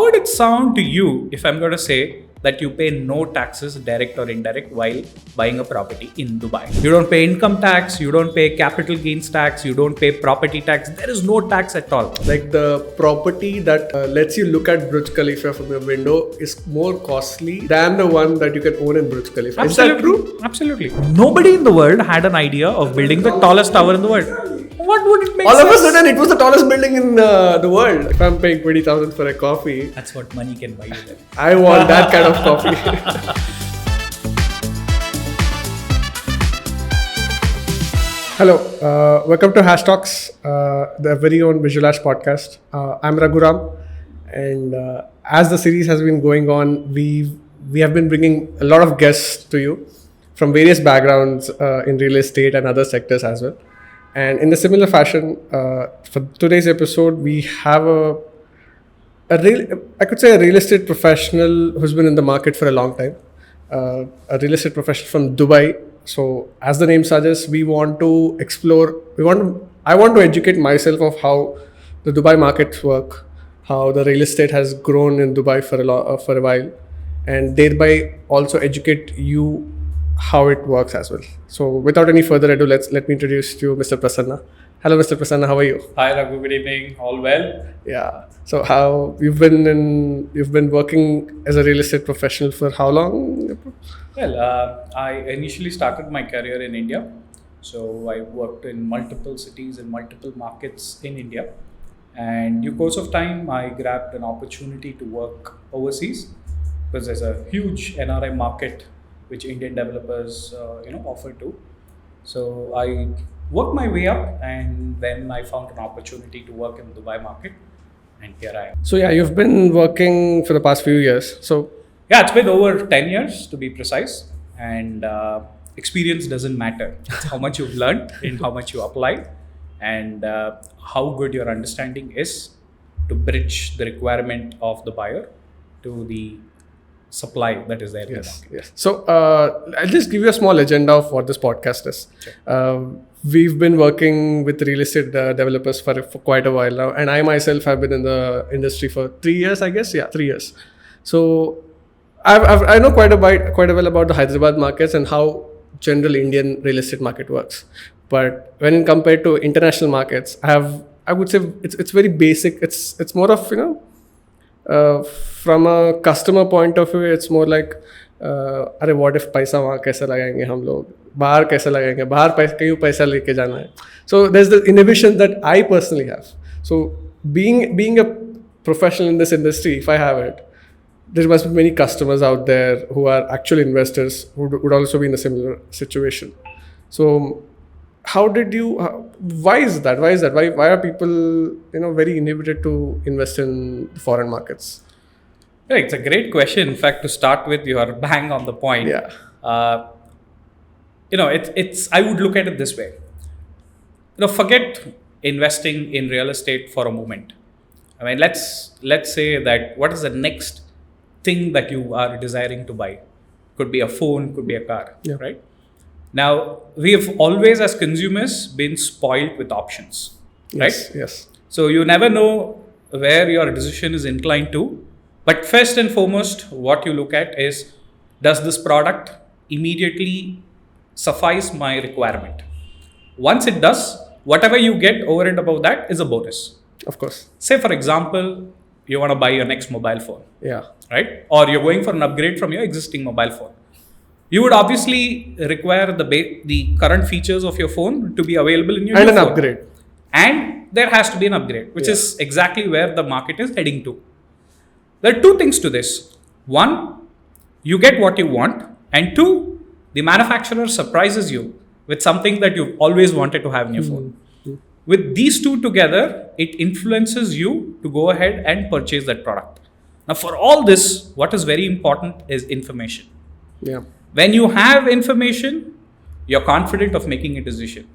would it sound to you if I'm going to say that you pay no taxes, direct or indirect, while buying a property in Dubai? You don't pay income tax, you don't pay capital gains tax, you don't pay property tax. There is no tax at all. Like the property that lets you look at Burj Khalifa from your window is more costly than the one that you can own in Burj Khalifa. Absolutely. Is that true? Absolutely. Nobody in the world had an idea of building the tallest tower in the world. What would it make All sense? of a sudden, it was the tallest building in the world. If I'm paying 20,000 for a coffee, That's what money can buy you then. I want that kind of coffee. Hello, welcome to Hash Talks, the very own Visualhash podcast. I'm Raghuram, and as the series has been going on, we have been bringing a lot of guests to you from various backgrounds in real estate and other sectors as well. And in a similar fashion, for today's episode, we have a real estate professional who's been in the market for a long time, a real estate professional from Dubai. So, as the name suggests, I want to educate myself of how the Dubai markets work, how the real estate has grown in Dubai for a while, and thereby also educate you how it works as well. So, without any further ado, let me introduce to you Mr. Prasanna. Hello, Mr. Prasanna. How are you? Hi, Raghu. Good evening. All well? Yeah. So, how you've been working as a real estate professional for how long? Well, I initially started my career in India. So I worked in multiple cities and multiple markets in India. And due course of time, I grabbed an opportunity to work overseas because there's a huge NRI market which Indian developers offer to. So I worked my way up, and then I found an opportunity to work in the Dubai market, and here I am. So yeah, you've been working for the past few years. So yeah, it's been over 10 years to be precise, and experience doesn't matter. It's how much you've learned and how much you apply, and how good your understanding is to bridge the requirement of the buyer to the supply that is there. Yes. So I'll just give you a small agenda of what this podcast is. Sure. We've been working with real estate developers for quite a while now, and I myself have been in the industry for 3 years, I guess. Yeah, 3 years. So I know quite a well about the Hyderabad markets and how general Indian real estate market works. But when compared to international markets, I would say it's very basic. It's more of from a customer point of view, it's more like what if पैसा वहाँ कैसे लगाएंगे हम लोग, बाहर कैसे लगाएंगे, बाहर कहीं पैसा लेके जाना है. So there's the inhibition that I personally have. So being a professional in this industry, if I have it, there must be many customers out there who are actual investors who would also be in a similar situation. So why is that? Why are people very inhibited to invest in foreign markets? Yeah, it's a great question. In fact, to start with, you are bang on the point. Yeah. It's I would look at it this way. Forget investing in real estate for a moment. I mean, let's say that what is the next thing that you are desiring to buy? Could be a phone, could be a car, yeah. Right? Now, we have always, as consumers, been spoiled with options, right? Yes. So you never know where your decision is inclined to. But first and foremost, what you look at is, does this product immediately suffice my requirement? Once it does, whatever you get over and above that is a bonus. Of course. Say, for example, you want to buy your next mobile phone. Yeah. Right? Or you're going for an upgrade from your existing mobile phone. You would obviously require the current features of your phone to be available in your new phone. And an upgrade. And there has to be an upgrade, which is exactly where the market is heading to. There are two things to this. One, you get what you want. And two, the manufacturer surprises you with something that you've always wanted to have in your phone. With these two together, it influences you to go ahead and purchase that product. Now, for all this, what is very important is information. Yeah. When you have information, you're confident of making a decision.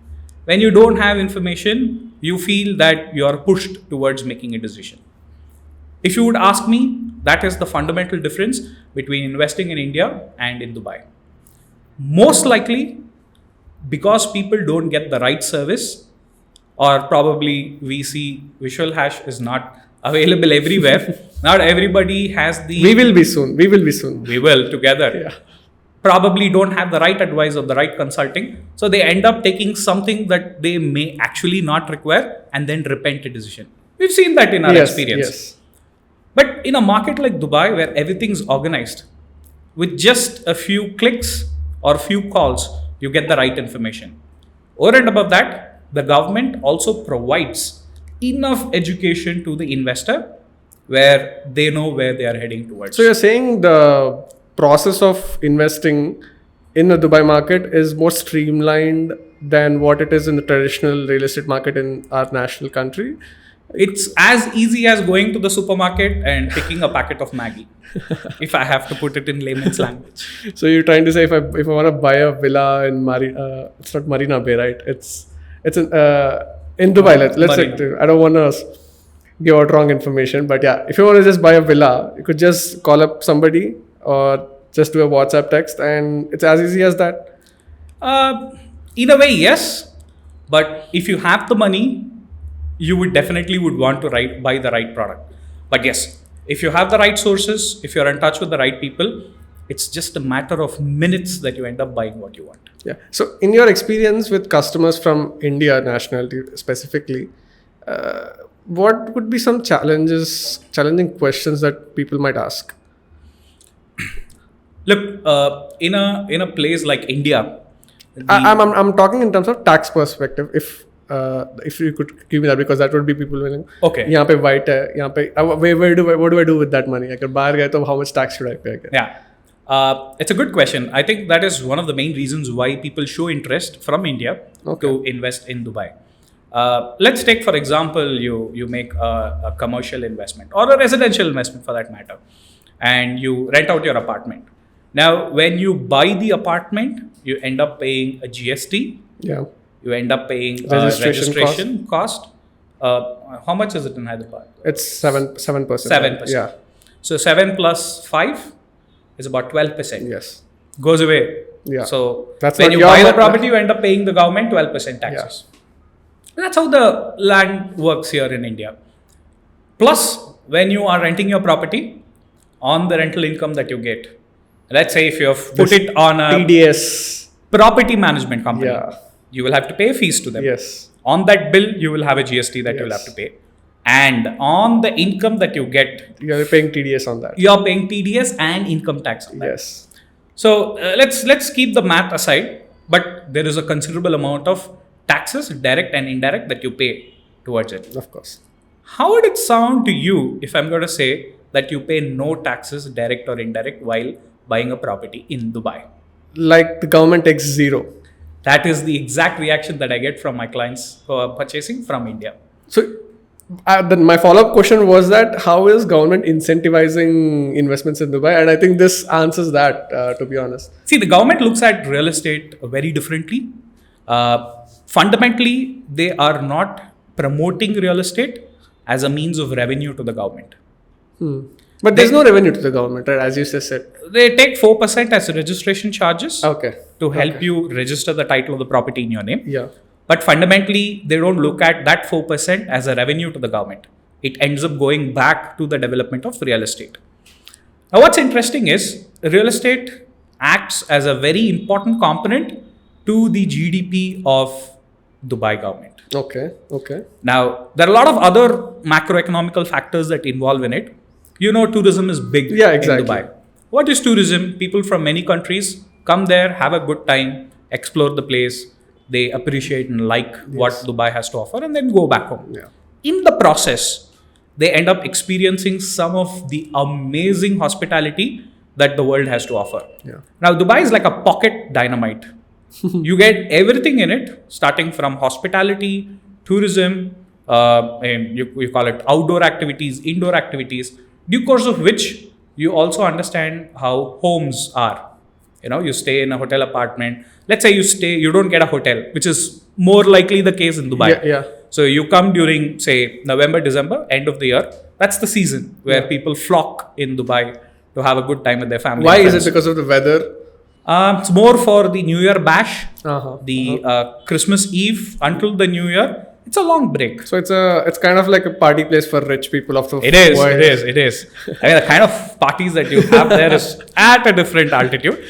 When you don't have information, you feel that you're pushed towards making a decision. If you would ask me, that is the fundamental difference between investing in India and in Dubai. Most likely, because people don't get the right service, or probably we see Visualhash is not available everywhere. Not everybody has the. We will be soon. We will be soon. We will together. Yeah. Probably don't have the right advice or the right consulting. So they end up taking something that they may actually not require and then repent a decision. We've seen that in our experience. Yes. But in a market like Dubai, where everything's organized, with just a few clicks or few calls, you get the right information. Over and above that, the government also provides enough education to the investor where they know where they are heading towards. So you're saying the process of investing in the Dubai market is more streamlined than what it is in the traditional real estate market in our national country? It's as easy as going to the supermarket and picking a packet of Maggi, if I have to put it in layman's language. So you're trying to say if I want to buy a villa in it's not Marina Bay, right? It's in Dubai. Let's say, I don't want to give out wrong information, but yeah, if you want to just buy a villa, you could just call up somebody or just do a WhatsApp text, and it's as easy as that. In a way, yes, but if you have the money, you would want to buy the right product. But yes, if you have the right sources, if you're in touch with the right people, it's just a matter of minutes that you end up buying what you want. Yeah. So in your experience with customers from India, nationality specifically, what would be some challenging questions that people might ask? Look, in a place like India, I'm talking in terms of tax perspective. If you could give me that, because that would be people willing. Okay. यहाँ पे white है, यहाँ पे what do I do with that money? अगर बाहर गए तो how much tax should I pay? Yeah, it's a good question. I think that is one of the main reasons why people show interest from India to invest in Dubai. Let's take, for example, you make a commercial investment or a residential investment for that matter, and you rent out your apartment. Now, when you buy the apartment, you end up paying a GST. Yeah. You end up paying registration cost. How much is it in Hyderabad? It's 7%. 7%. Yeah. So 7 plus 5 is about 12%. Yes. Goes away. Yeah. So that's when you buy the property, you end up paying the government 12% taxes. Yeah. That's how the land works here in India. Plus, when you are renting your property, on the rental income that you get, let's say if you have put it on a TDS property management company, Yeah. you will have to pay fees to them. Yes. On that bill, you will have a GST that you will have to pay. And on the income that you get, You're paying TDS on that. you are paying TDS and income tax on that. Yes. So let's keep the math aside, but there is a considerable amount of taxes, direct and indirect, that you pay towards it. Of course. How would it sound to you if I'm going to say that you pay no taxes, direct or indirect, while buying a property in Dubai? Like the government takes zero. That is the exact reaction that I get from my clients who are purchasing from India. So then my follow-up question was that how is government incentivizing investments in Dubai? And I think this answers that, to be honest. See, the government looks at real estate very differently. Fundamentally, they are not promoting real estate as a means of revenue to the government. But there's no revenue to the government, right? As you just said. They take 4% as registration charges to help Okay. you register the title of the property in your name. Yeah. But fundamentally, they don't look at that 4% as a revenue to the government. It ends up going back to the development of real estate. Now, what's interesting is real estate acts as a very important component to the GDP of Dubai government. Okay. Now, there are a lot of other macroeconomical factors that involve in it. You know, tourism is big Yeah, exactly. in Dubai. What is tourism? People from many countries come there, have a good time, explore the place. They appreciate and like what Dubai has to offer, and then go back home. Yeah. In the process, they end up experiencing some of the amazing hospitality that the world has to offer. Yeah. Now, Dubai is like a pocket dynamite. You get everything in it, starting from hospitality, tourism, and you call it outdoor activities, indoor activities, due course of which you also understand how homes are. You stay in a hotel apartment. Let's say you don't get a hotel, which is more likely the case in Dubai. Yeah. So you come during, say, November, December, end of the year. That's the season where people flock in Dubai to have a good time with their family. Why is it? Because of the weather? It's more for the New Year bash, Uh-huh. the Christmas Eve until the New Year. It's a long break. So it's kind of like a party place for rich people of the It is. I mean, the kind of parties that you have there is at a different altitude.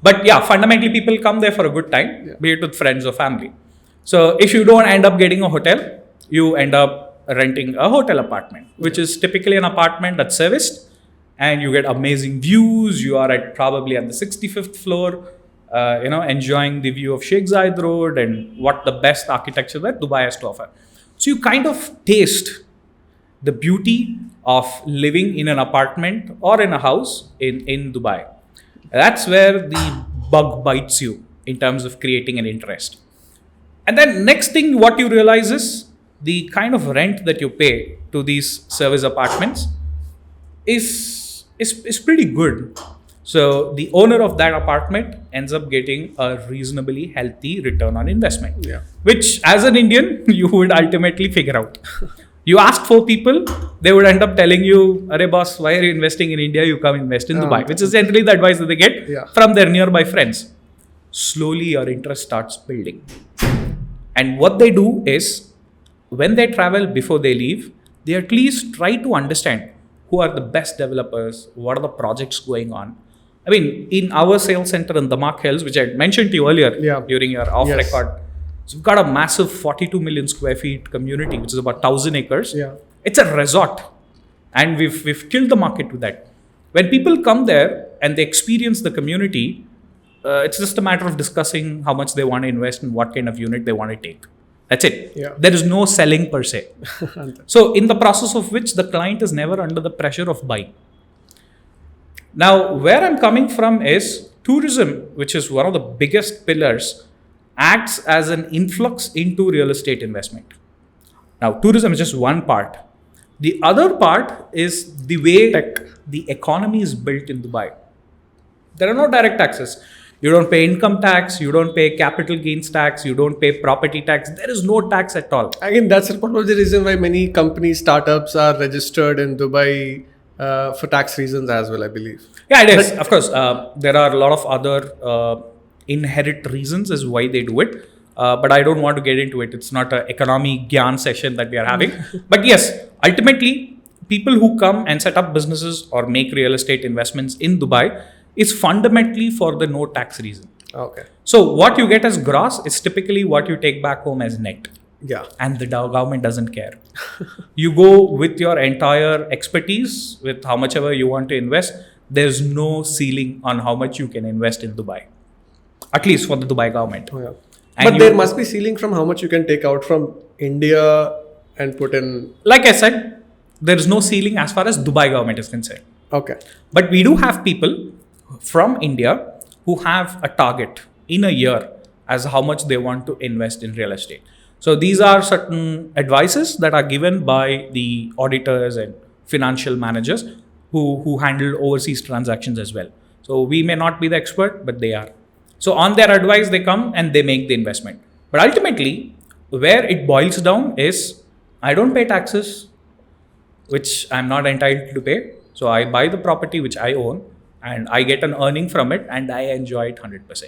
But yeah, fundamentally, people come there for a good time, be it with friends or family. So if you don't end up getting a hotel, you end up renting a hotel apartment, which is typically an apartment that's serviced, and you get amazing views. You are probably at the 65th floor, enjoying the view of Sheikh Zayed Road and what the best architecture that Dubai has to offer. So you kind of taste the beauty of living in an apartment or in a house in Dubai. That's where the bug bites you in terms of creating an interest. And then next thing what you realize is the kind of rent that you pay to these service apartments is pretty good. So the owner of that apartment ends up getting a reasonably healthy return on investment, which as an Indian, you would ultimately figure out. You ask 4 people, they would end up telling you, "Arey boss, why are you investing in India? You come invest in Dubai," which is generally the advice that they get from their nearby friends. Slowly your interest starts building. And what they do is, when they travel before they leave, they at least try to understand who are the best developers, what are the projects going on. I mean, in our sales center in DAMAC Hills, which I mentioned to you earlier during your off record, so we've got a massive 42 million square feet community, which is about 1,000 acres. It's a resort. And we've killed the market with that. When people come there and they experience the community, it's just a matter of discussing how much they want to invest and what kind of unit they want to take. That's it. There is no selling per se. So in the process of which the client is never under the pressure of buying. Now, where I'm coming from is tourism, which is one of the biggest pillars, acts as an influx into real estate investment. Now, tourism is just one part. The other part is the way the economy is built in Dubai. There are no direct taxes. You don't pay income tax, you don't pay capital gains tax, you don't pay property tax. There is no tax at all. Again, that's part of the reason why many companies, startups are registered in Dubai for tax reasons as well, I believe. Yeah, it is. Of course, there are a lot of other inherent reasons as why they do it. But I don't want to get into it. It's not an economy gyan session that we are having. But yes, ultimately, people who come and set up businesses or make real estate investments in Dubai is fundamentally for the no tax reason. Okay. So what you get as gross is typically what you take back home as net. Yeah. And the government doesn't care. You go with your entire expertise, with how much ever you want to invest. There's no ceiling on how much you can invest in Dubai. At least for the Dubai government. But there must be ceiling from how much you can take out from India and put in. Like I said, there is no ceiling as far as Dubai government is concerned. Okay. But we do have people from India who have a target in a year as how much they want to invest in real estate. So these are certain advices that are given by the auditors and financial managers who handle overseas transactions as well. So we may not be the expert, but they are. So on their advice, they come and they make the investment. But ultimately, where it boils down is, I don't pay taxes, which I'm not entitled to pay. So I buy the property which I own and I get an earning from it and I enjoy it 100%.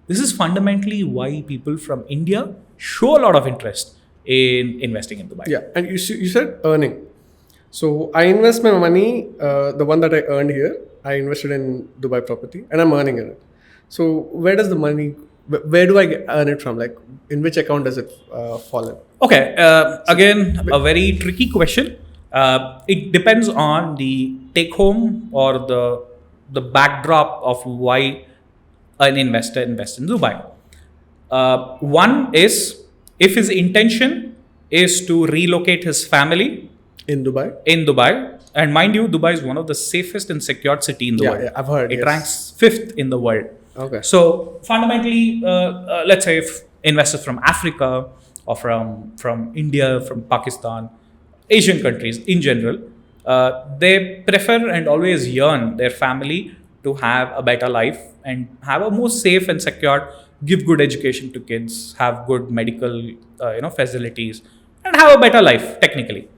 This is fundamentally why people from India show a lot of interest in investing in Dubai. Yeah, and you said earning. So I invest my money, the one that I earned here, I invested in Dubai property and I'm earning in it. So where does the money, where do I earn it from? Like in which account does it fall in? Okay, again, a very tricky question. It depends on the take home or the backdrop of why an investor invests in Dubai. One is if his intention is to relocate his family in Dubai. And mind you, Dubai is one of the safest and secured city in the world. Yeah, I've heard. It ranks 5th in the world. Okay. So fundamentally, let's say if investors from Africa or from India, from Pakistan, Asian countries in general, they prefer and always yearn their family to have a better life and have a more safe and secured, give good education to kids, have good medical facilities, and have a better life technically.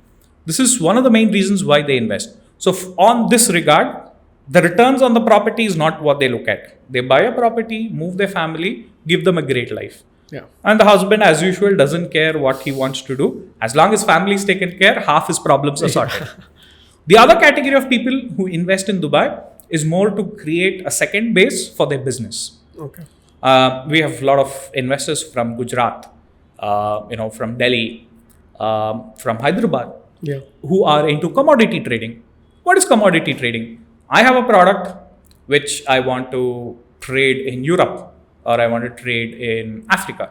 This is one of the main reasons why they invest. So on this regard, the returns on the property is not what they look at. They buy a property, move their family, give them a great life. Yeah. And the husband, as usual, doesn't care what he wants to do. As long as family is taken care, half his problems are sorted. The other category of people who invest in Dubai is more to create a second base for their business. Okay. We have a lot of investors from Gujarat, from Delhi, from Hyderabad, Yeah. who are into commodity trading. What is commodity trading? I have a product which I want to trade in Europe or I want to trade in Africa.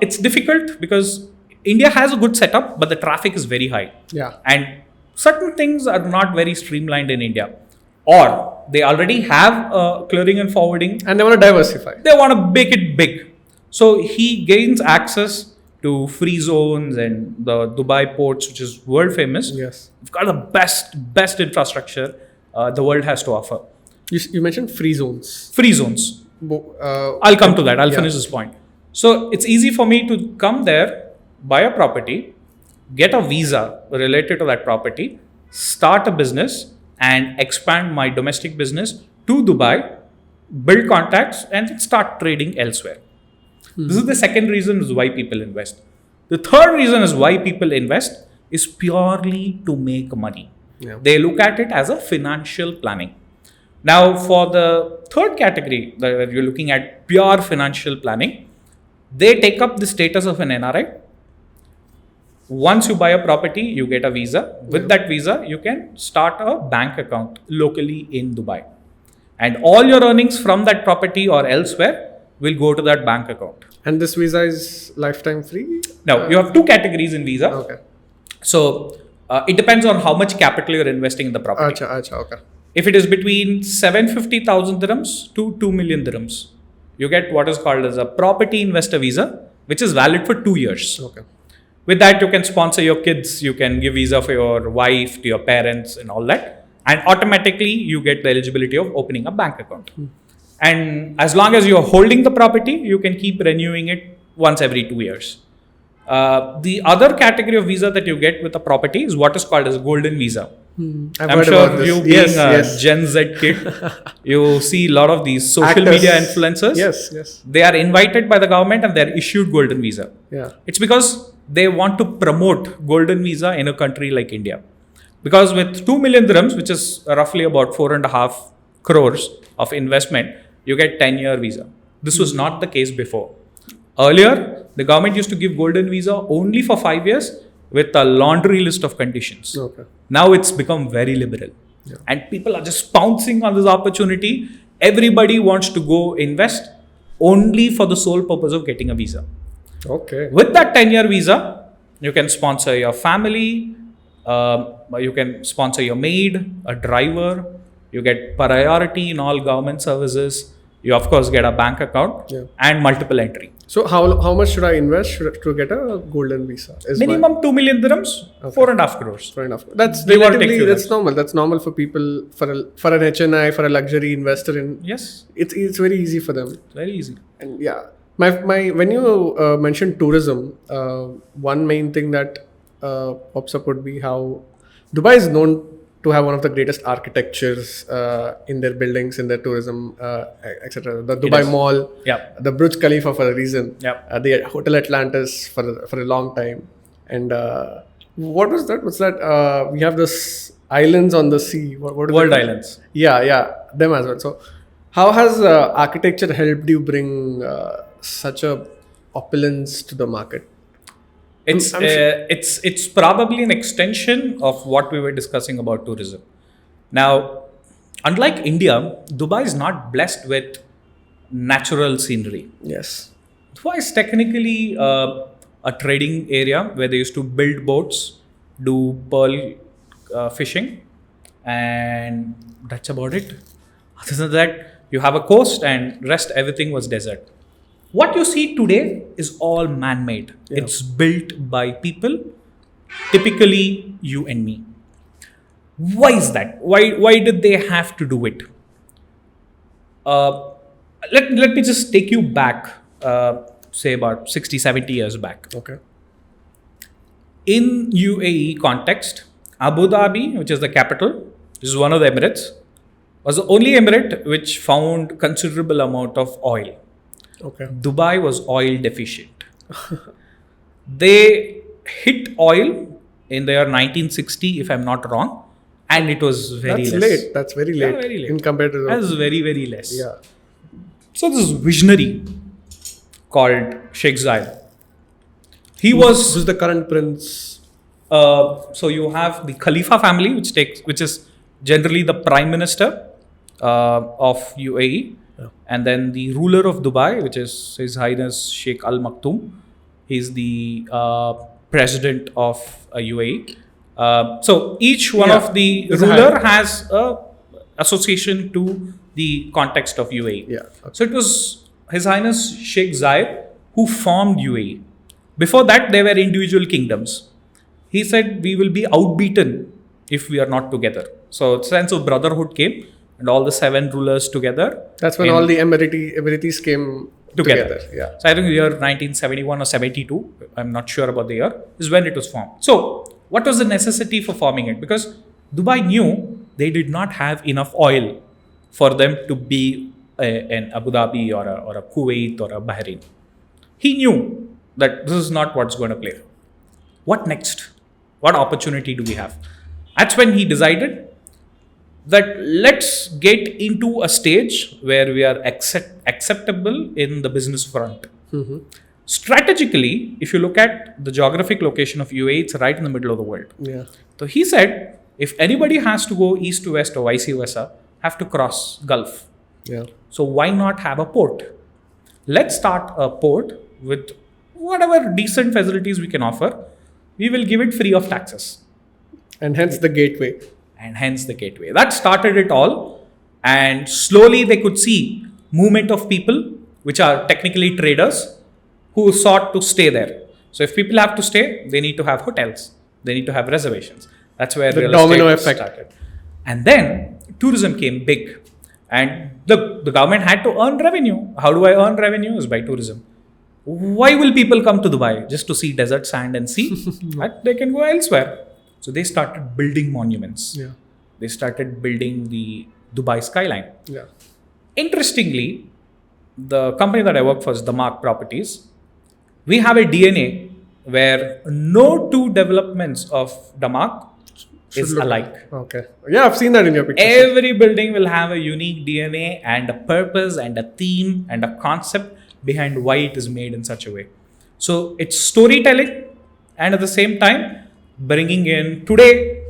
It's difficult because India has a good setup, but the traffic is very high. Yeah. And certain things are not very streamlined in India. Or they already have clearing and forwarding. And they want to diversify. They want to make it big. So he gains access to free zones and the Dubai ports, which is world famous. Yes. We've got the best infrastructure the world has to offer. You mentioned free zones. Free zones. I'll come to that. I'll finish this point. So it's easy for me to come there, buy a property, get a visa related to that property, start a business, and expand my domestic business to Dubai, build contacts, and start trading elsewhere. This is the second reason is why people invest. The third reason is why people invest is purely to make money. Yeah. They look at it as a financial planning. Now, for the third category, that you're looking at pure financial planning, they take up the status of an NRI. Once you buy a property, you get a visa. With that visa, you can start a bank account locally in Dubai. And all your earnings from that property or elsewhere will go to that bank account. And this visa is lifetime free? Now, you have two categories in visa. Okay. So, it depends on how much capital you're investing in the property. Okay. If it is between 750,000 dirhams to 2 million dirhams, you get what is called as a property investor visa, which is valid for 2 years. Okay. With that, you can sponsor your kids, you can give visa for your wife, to your parents and all that. And automatically, you get the eligibility of opening a bank account. And as long as you're holding the property, you can keep renewing it once every 2 years. The other category of visa that you get with a property is what is called as golden visa. I'm sure you being a Gen Z kid, you see a lot of these social media influencers. Yes. They are invited by the government and they're issued golden visa. Yeah. It's because they want to promote golden visa in a country like India. Because with 2 million dirhams, which is roughly about 4.5 crores of investment, you get 10-year visa. This was not the case before. Earlier, the government used to give golden visa only for 5 years with a laundry list of conditions. Okay. Now it's become very liberal. Yeah. And people are just pouncing on this opportunity. Everybody wants to go invest only for the sole purpose of getting a visa. Okay. With that 10-year visa, you can sponsor your family, you can sponsor your maid, a driver, you get priority in all government services. You of course get a bank account and multiple entry. So how much should I invest to get a golden visa? Minimum 2 million dirhams, 4.5 crores. 4.5. That's relatively, that's normal. That's normal for people, for an HNI, for a luxury investor. Yes. It's very easy for them. Very easy. And yeah, when you mentioned tourism, one main thing that pops up would be how Dubai is known to have one of the greatest architectures in their buildings, in their tourism, etc. The Dubai Mall, the Burj Khalifa for a reason, the Hotel Atlantis for a long time. And what was that? What's that? We have this islands on the sea. What World Islands. Yeah, them as well. So how has architecture helped you bring such a opulence to the market? It's probably an extension of what we were discussing about tourism. Now, unlike India, Dubai is not blessed with natural scenery. Yes. Dubai is technically a trading area where they used to build boats, do pearl fishing, and that's about it. Other than that, you have a coast and rest everything was desert. What you see today is all man-made. Yeah. It's built by people, typically you and me. Why is that? Why did they have to do it? Let me just take you back, say about 60, 70 years back. Okay. In UAE context, Abu Dhabi, which is the capital, which is one of the Emirates, was the only emirate which found considerable amount of oil. Okay. Dubai was oil deficient. They hit oil in the year 1960, if I'm not wrong, and it was very That's less. late. That's very late. very late. In compared to That was very, very less. Yeah. So this visionary called Sheikh Zayed. He was Who's the current prince? so you have the Khalifa family, which is generally the prime minister of UAE, and then the ruler of Dubai, which is His Highness Sheikh Al Maktoum. He's the president of UAE. So each one of the ruler has a association to the context of UAE. Yeah. So it was His Highness Sheikh Zayed who formed UAE. Before that, they were individual kingdoms. He said, we will be outbeaten if we are not together. So a sense of brotherhood came, and all the 7 rulers together. That's when all the Emiratis came together. Yeah. So I think the year 1971 or 72, I'm not sure about the year, is when it was formed. So what was the necessity for forming it? Because Dubai knew they did not have enough oil for them to be an Abu Dhabi or a Kuwait or a Bahrain. He knew that this is not what's going to play. What next? What opportunity do we have? That's when he decided that let's get into a stage where we are acceptable in the business front. Mm-hmm. Strategically, if you look at the geographic location of UAE, it's right in the middle of the world. Yeah. So he said, if anybody has to go east to west or vice versa, have to cross Gulf. Yeah. So why not have a port? Let's start a port with whatever decent facilities we can offer. We will give it free of taxes. And hence the gateway. That started it all. And slowly they could see movement of people, which are technically traders, who sought to stay there. So if people have to stay, they need to have hotels. They need to have reservations. That's where The real domino estate effect started. And then tourism came big. And the government had to earn revenue. How do I earn revenue? Is by tourism. Why will people come to Dubai? Just to see desert sand and sea? They can go elsewhere. So they started building monuments. Yeah. They started building the Dubai skyline. Yeah. Interestingly, the company that I work for is DAMAC Properties. We have a DNA where no two developments of DAMAC is alike. Okay. Yeah, I've seen that in your pictures. Every building will have a unique DNA and a purpose and a theme and a concept behind why it is made in such a way. So it's storytelling, and at the same time bringing in, today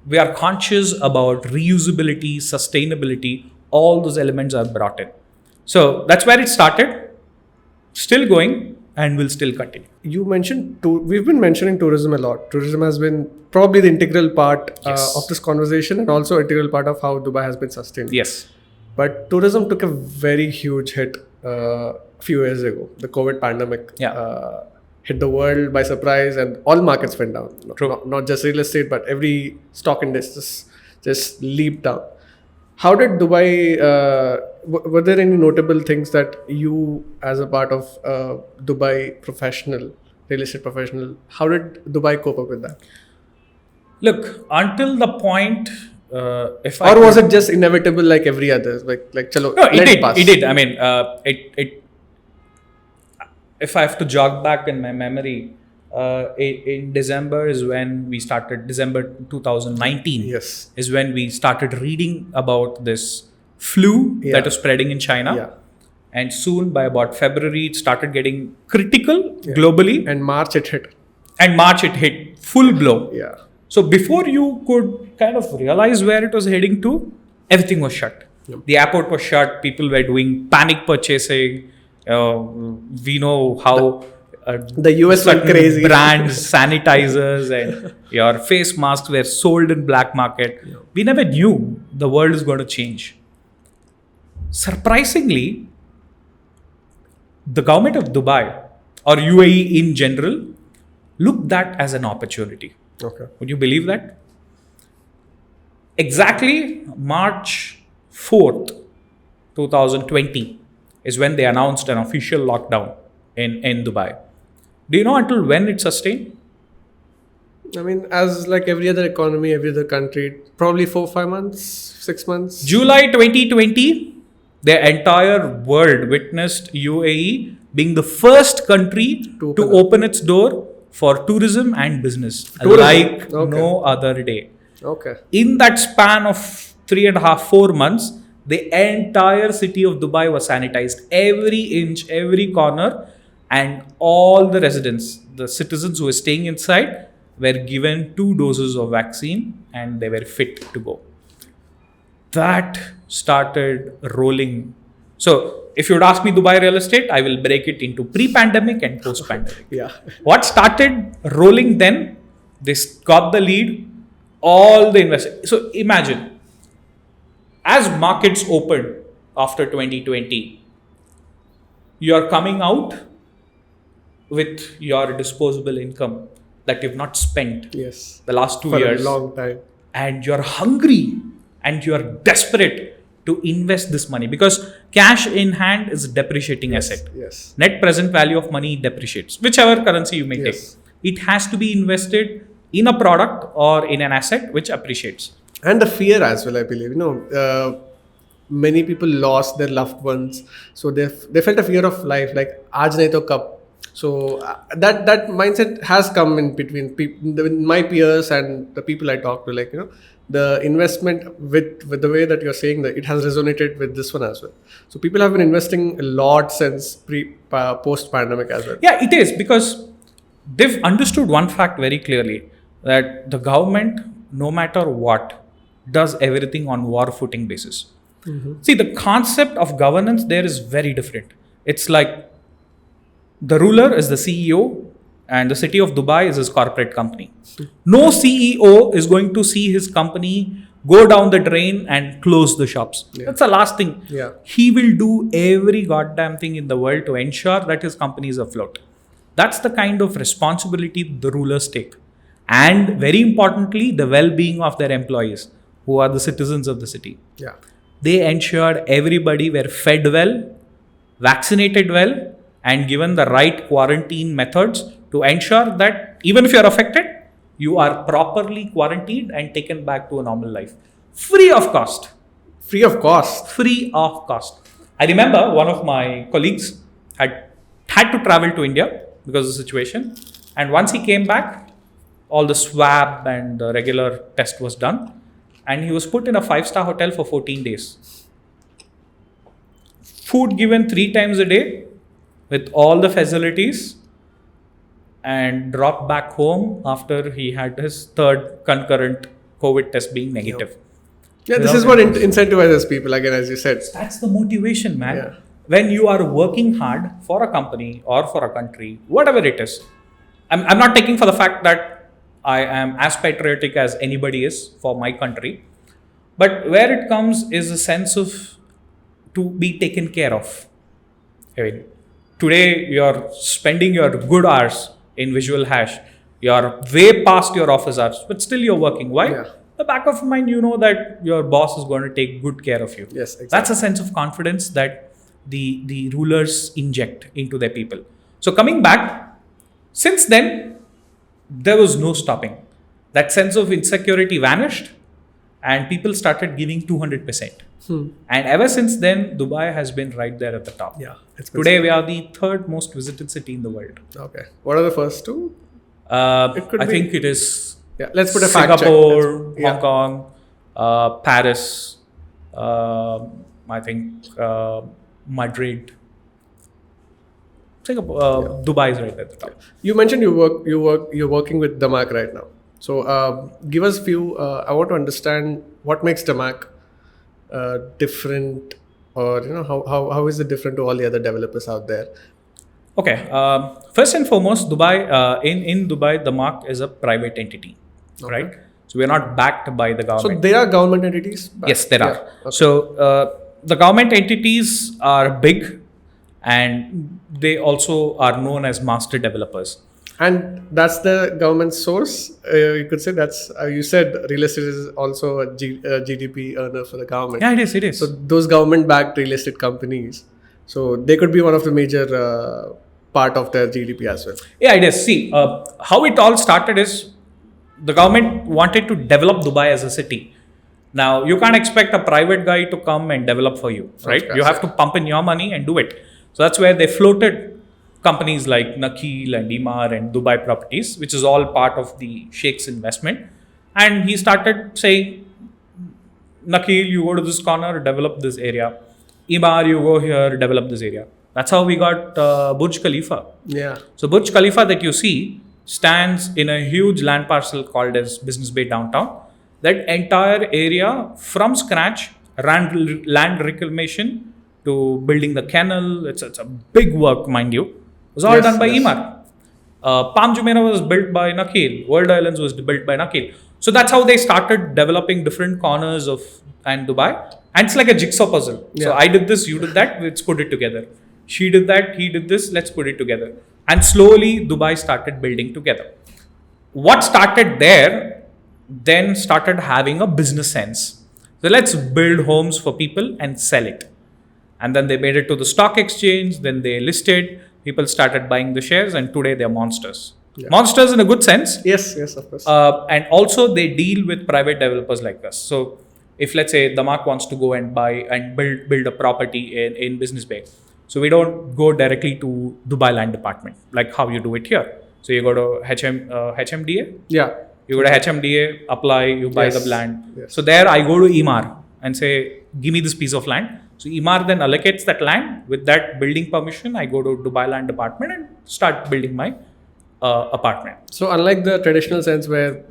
we are conscious about reusability, sustainability, all those elements are brought in. So that's where it started, still going, and will still continue. You mentioned, we've been mentioning tourism a lot. Tourism has been probably the integral part of this conversation, and also integral part of how Dubai has been sustained. Yes. But tourism took a very huge hit a few years ago. The COVID pandemic hit the world by surprise, and all markets went down. True. Not just real estate, but every stock index just leaped down. How did Dubai, were there any notable things that you, as a part of Dubai professional, real estate professional, how did Dubai cope up with that? Look, until the point, was it just inevitable like every other? Like chalo, no, let it pass. It did. I mean, it. If I have to jog back in my memory, in December is when we started. December 2019. Yes. Is when we started reading about this flu that was spreading in China. Yeah. And soon, by about February, it started getting critical globally. And March it hit. Full blow. Yeah. So before you could kind of realize where it was heading to, everything was shut. Yep. The airport was shut. People were doing panic purchasing. We know how the US went crazy. Brands, sanitizers, and your face masks were sold in black market. Yep. We never knew the world is going to change. Surprisingly, the government of Dubai or UAE in general looked that as an opportunity. Okay. Would you believe that? Exactly March 4th, 2020 is when they announced an official lockdown in Dubai. Do you know until when it sustained? I mean, as like every other economy, every other country, probably 4-5 months, 6 months. July 2020, the entire world witnessed UAE being the first country to open its door for tourism and business like no other day. Okay. In that span of 3.5, 4 months, the entire city of Dubai was sanitized. Every inch, every corner, and all the residents, the citizens who were staying inside, were given 2 doses of vaccine and they were fit to go. That started rolling. So, if you would ask me Dubai real estate, I will break it into pre-pandemic and post-pandemic. Yeah. What started rolling then, they got the lead, all the investors. So, imagine, as markets opened after 2020, you are coming out with your disposable income that you've not spent the last 2 years. For a long time. And you're hungry and you're desperate to invest this money because cash in hand is a depreciating asset. Yes. Net present value of money depreciates, whichever currency you may take. It has to be invested in a product or in an asset which appreciates. And the fear as well, I believe. Many people lost their loved ones, so they felt a fear of life, like aaj nahi to kab. So that mindset has come in between my peers and the people I talk to. The investment with the way that you're saying that it has resonated with this one as well. So people have been investing a lot since post pandemic as well. Yeah, it is because they've understood one fact very clearly, that the government, no matter what, does everything on war footing basis. Mm-hmm. See, the concept of governance there is very different. It's like the ruler is the CEO and the city of Dubai is his corporate company. No CEO is going to see his company go down the drain and close the shops. That's the last thing. He will do every goddamn thing in the world to ensure that his company is afloat. That's the kind of responsibility the rulers take. And very importantly, the well-being of their employees, who are the citizens of the city. They ensured everybody were fed well, vaccinated well, and given the right quarantine methods to ensure that even if you're affected, you are properly quarantined and taken back to a normal life. Free of cost. Free of cost? Free of cost. I remember one of my colleagues had to travel to India because of the situation. And once he came back, all the swab and the regular test was done. And he was put in a 5-star hotel for 14 days. Food given 3 times a day with all the facilities, and dropped back home after he had his 3rd concurrent COVID test being negative. Yeah, this is what incentivizes people, again, as you said. That's the motivation, man. When you are working hard for a company or for a country, whatever it is. I'm not taking for the fact that I am as patriotic as anybody is for my country. But where it comes is a sense of to be taken care of. I mean, today you're spending your good hours in Visualhash. You're way past your office hours, but still you're working. Why? The back of mind, you know that your boss is going to take good care of you. Yes, exactly. That's a sense of confidence that the rulers inject into their people. So coming back, since then, there was no stopping. That sense of insecurity vanished and people started giving 200%. And ever since then, Dubai has been right there at the top. Today, we are the 3rd most visited city in the world. Okay. What are the first 2? I think it is let's put a Singapore, Hong Kong, Paris, I think Madrid. Singapore, Dubai is right at the top. You mentioned you're working with DAMAC right now. So give us few. I want to understand what makes DAMAC different, or how is it different to all the other developers out there? Okay. First and foremost, Dubai in Dubai, DAMAC is a private entity, right? So we are not backed by the government. So there are government entities? Yes, there are. Okay. So the government entities are big, and they also are known as master developers. And that's the government source. You could say that's, you said real estate is also a GDP earner for the government. Yeah, it is. So those government-backed real estate companies, so they could be one of the major part of their GDP as well. Yeah, it is. See, how it all started is the government wanted to develop Dubai as a city. Now, you can't expect a private guy to come and develop for you, right? You have to pump in your money and do it. So that's where they floated companies like Nakheel and Emaar and Dubai Properties, which is all part of the Sheikh's investment. And he started saying, Nakheel, you go to this corner, develop this area. Emaar, you go here, develop this area. That's how we got Burj Khalifa. Yeah. So Burj Khalifa that you see stands in a huge land parcel called as Business Bay Downtown. That entire area from scratch, land reclamation to building the kennel, it's a big work, mind you. It was all done by Emaar. Palm Jumeirah was built by Nakheel. World Islands was built by Nakheel. So that's how they started developing different corners of Dubai. And it's like a jigsaw puzzle. So I did this, you did that, let's put it together. She did that, he did this, let's put it together. And slowly Dubai started building together. What started there then started having a business sense. So let's build homes for people and sell it. And then they made it to the stock exchange, then they listed, people started buying the shares, and today they're monsters. Yeah. Monsters in a good sense. Yes, of course. And also they deal with private developers like us. So if let's say DAMAC wants to go and buy and build a property in Business Bay, so we don't go directly to Dubai Land Department like how you do it here. So you go to HMDA. Yeah. You go to HMDA, apply, you buy the land. Yes. So there I go to Emaar and say, give me this piece of land. So Emaar then allocates that land. With that building permission, I go to Dubai Land Department and start building my apartment. So unlike the traditional sense where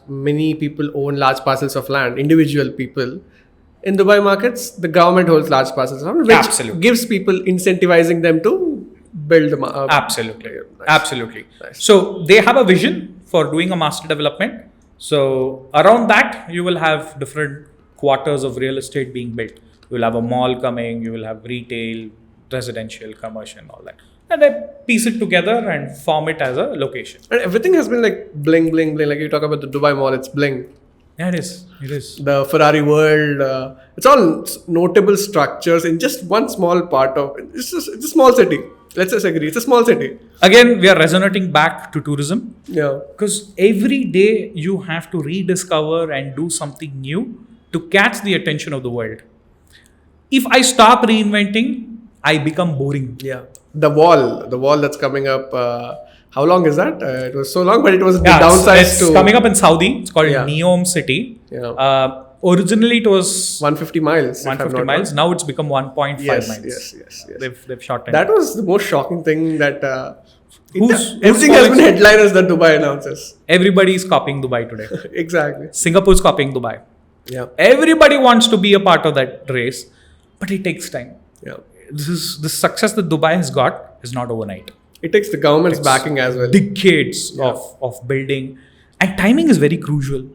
many people own large parcels of land, individual people, in Dubai markets, the government holds large parcels of land, which gives people, incentivizing them to build them up. Absolutely. Nice. Absolutely. Nice. So they have a vision for doing a master development. So around that, you will have different quarters of real estate being built. You will have a mall coming, you will have retail, residential, commercial, and all that. And they piece it together and form it as a location. And everything has been like bling, bling, bling. Like you talk about the Dubai Mall, it's bling. Yeah, it is. It is. The Ferrari World, it's all notable structures in just one small part of it. It's a small city. Let's just agree. It's a small city. Again, we are resonating back to tourism. Yeah. Because every day you have to rediscover and do something new to catch the attention of the world. If I stop reinventing, I become boring. Yeah. The wall that's coming up. How long is that? It was so long, but it was the downside it's coming up in Saudi. It's called Neom City. Yeah. Originally, it was 150 miles. 150 miles. Now it's become 1.5 miles. Yes. They've shortened. That was the most shocking thing that everything has been headliners that Dubai announces. Everybody is copying Dubai today. Exactly. Singapore's copying Dubai. Yeah. Everybody wants to be a part of that race, but it takes time. Yeah. The success that Dubai has got is not overnight. It takes the government's backing as well. Decades of building, and timing is very crucial.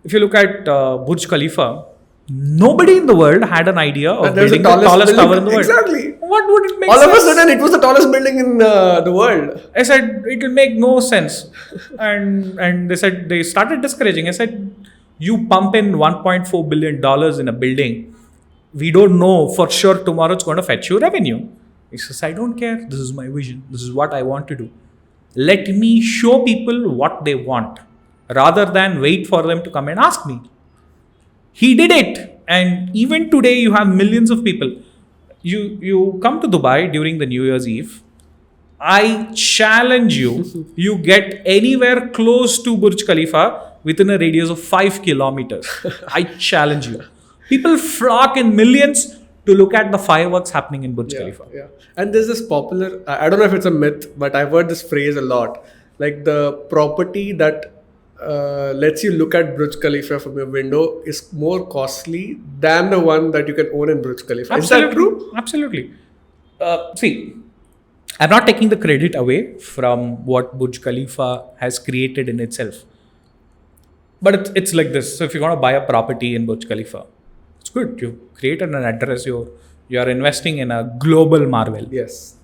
If you look at Burj Khalifa, nobody in the world had an idea of building the tallest tower in the world. Exactly. What would it make All sense? of a sudden, it was the tallest building in the world. I said, it will make no sense. and they said, they started discouraging. I said, you pump in $1.4 billion in a building. We don't know for sure tomorrow it's going to fetch you revenue. He says, I don't care. This is my vision. This is what I want to do. Let me show people what they want rather than wait for them to come and ask me. He did it. And even today, you have millions of people. You come to Dubai during the New Year's Eve. I challenge you, you get anywhere close to Burj Khalifa within a radius of 5 kilometers. I challenge you. People flock in millions to look at the fireworks happening in Burj Khalifa. Yeah. And there's this popular, I don't know if it's a myth, but I've heard this phrase a lot. Like the property that lets you look at Burj Khalifa from your window is more costly than the one that you can own in Burj Khalifa. Absolutely. Is that true? Absolutely. See, I'm not taking the credit away from what Burj Khalifa has created in itself. But it's like this. So if you're going to buy a property in Burj Khalifa, it's good. You created an address. You're investing in a global marvel. Yes.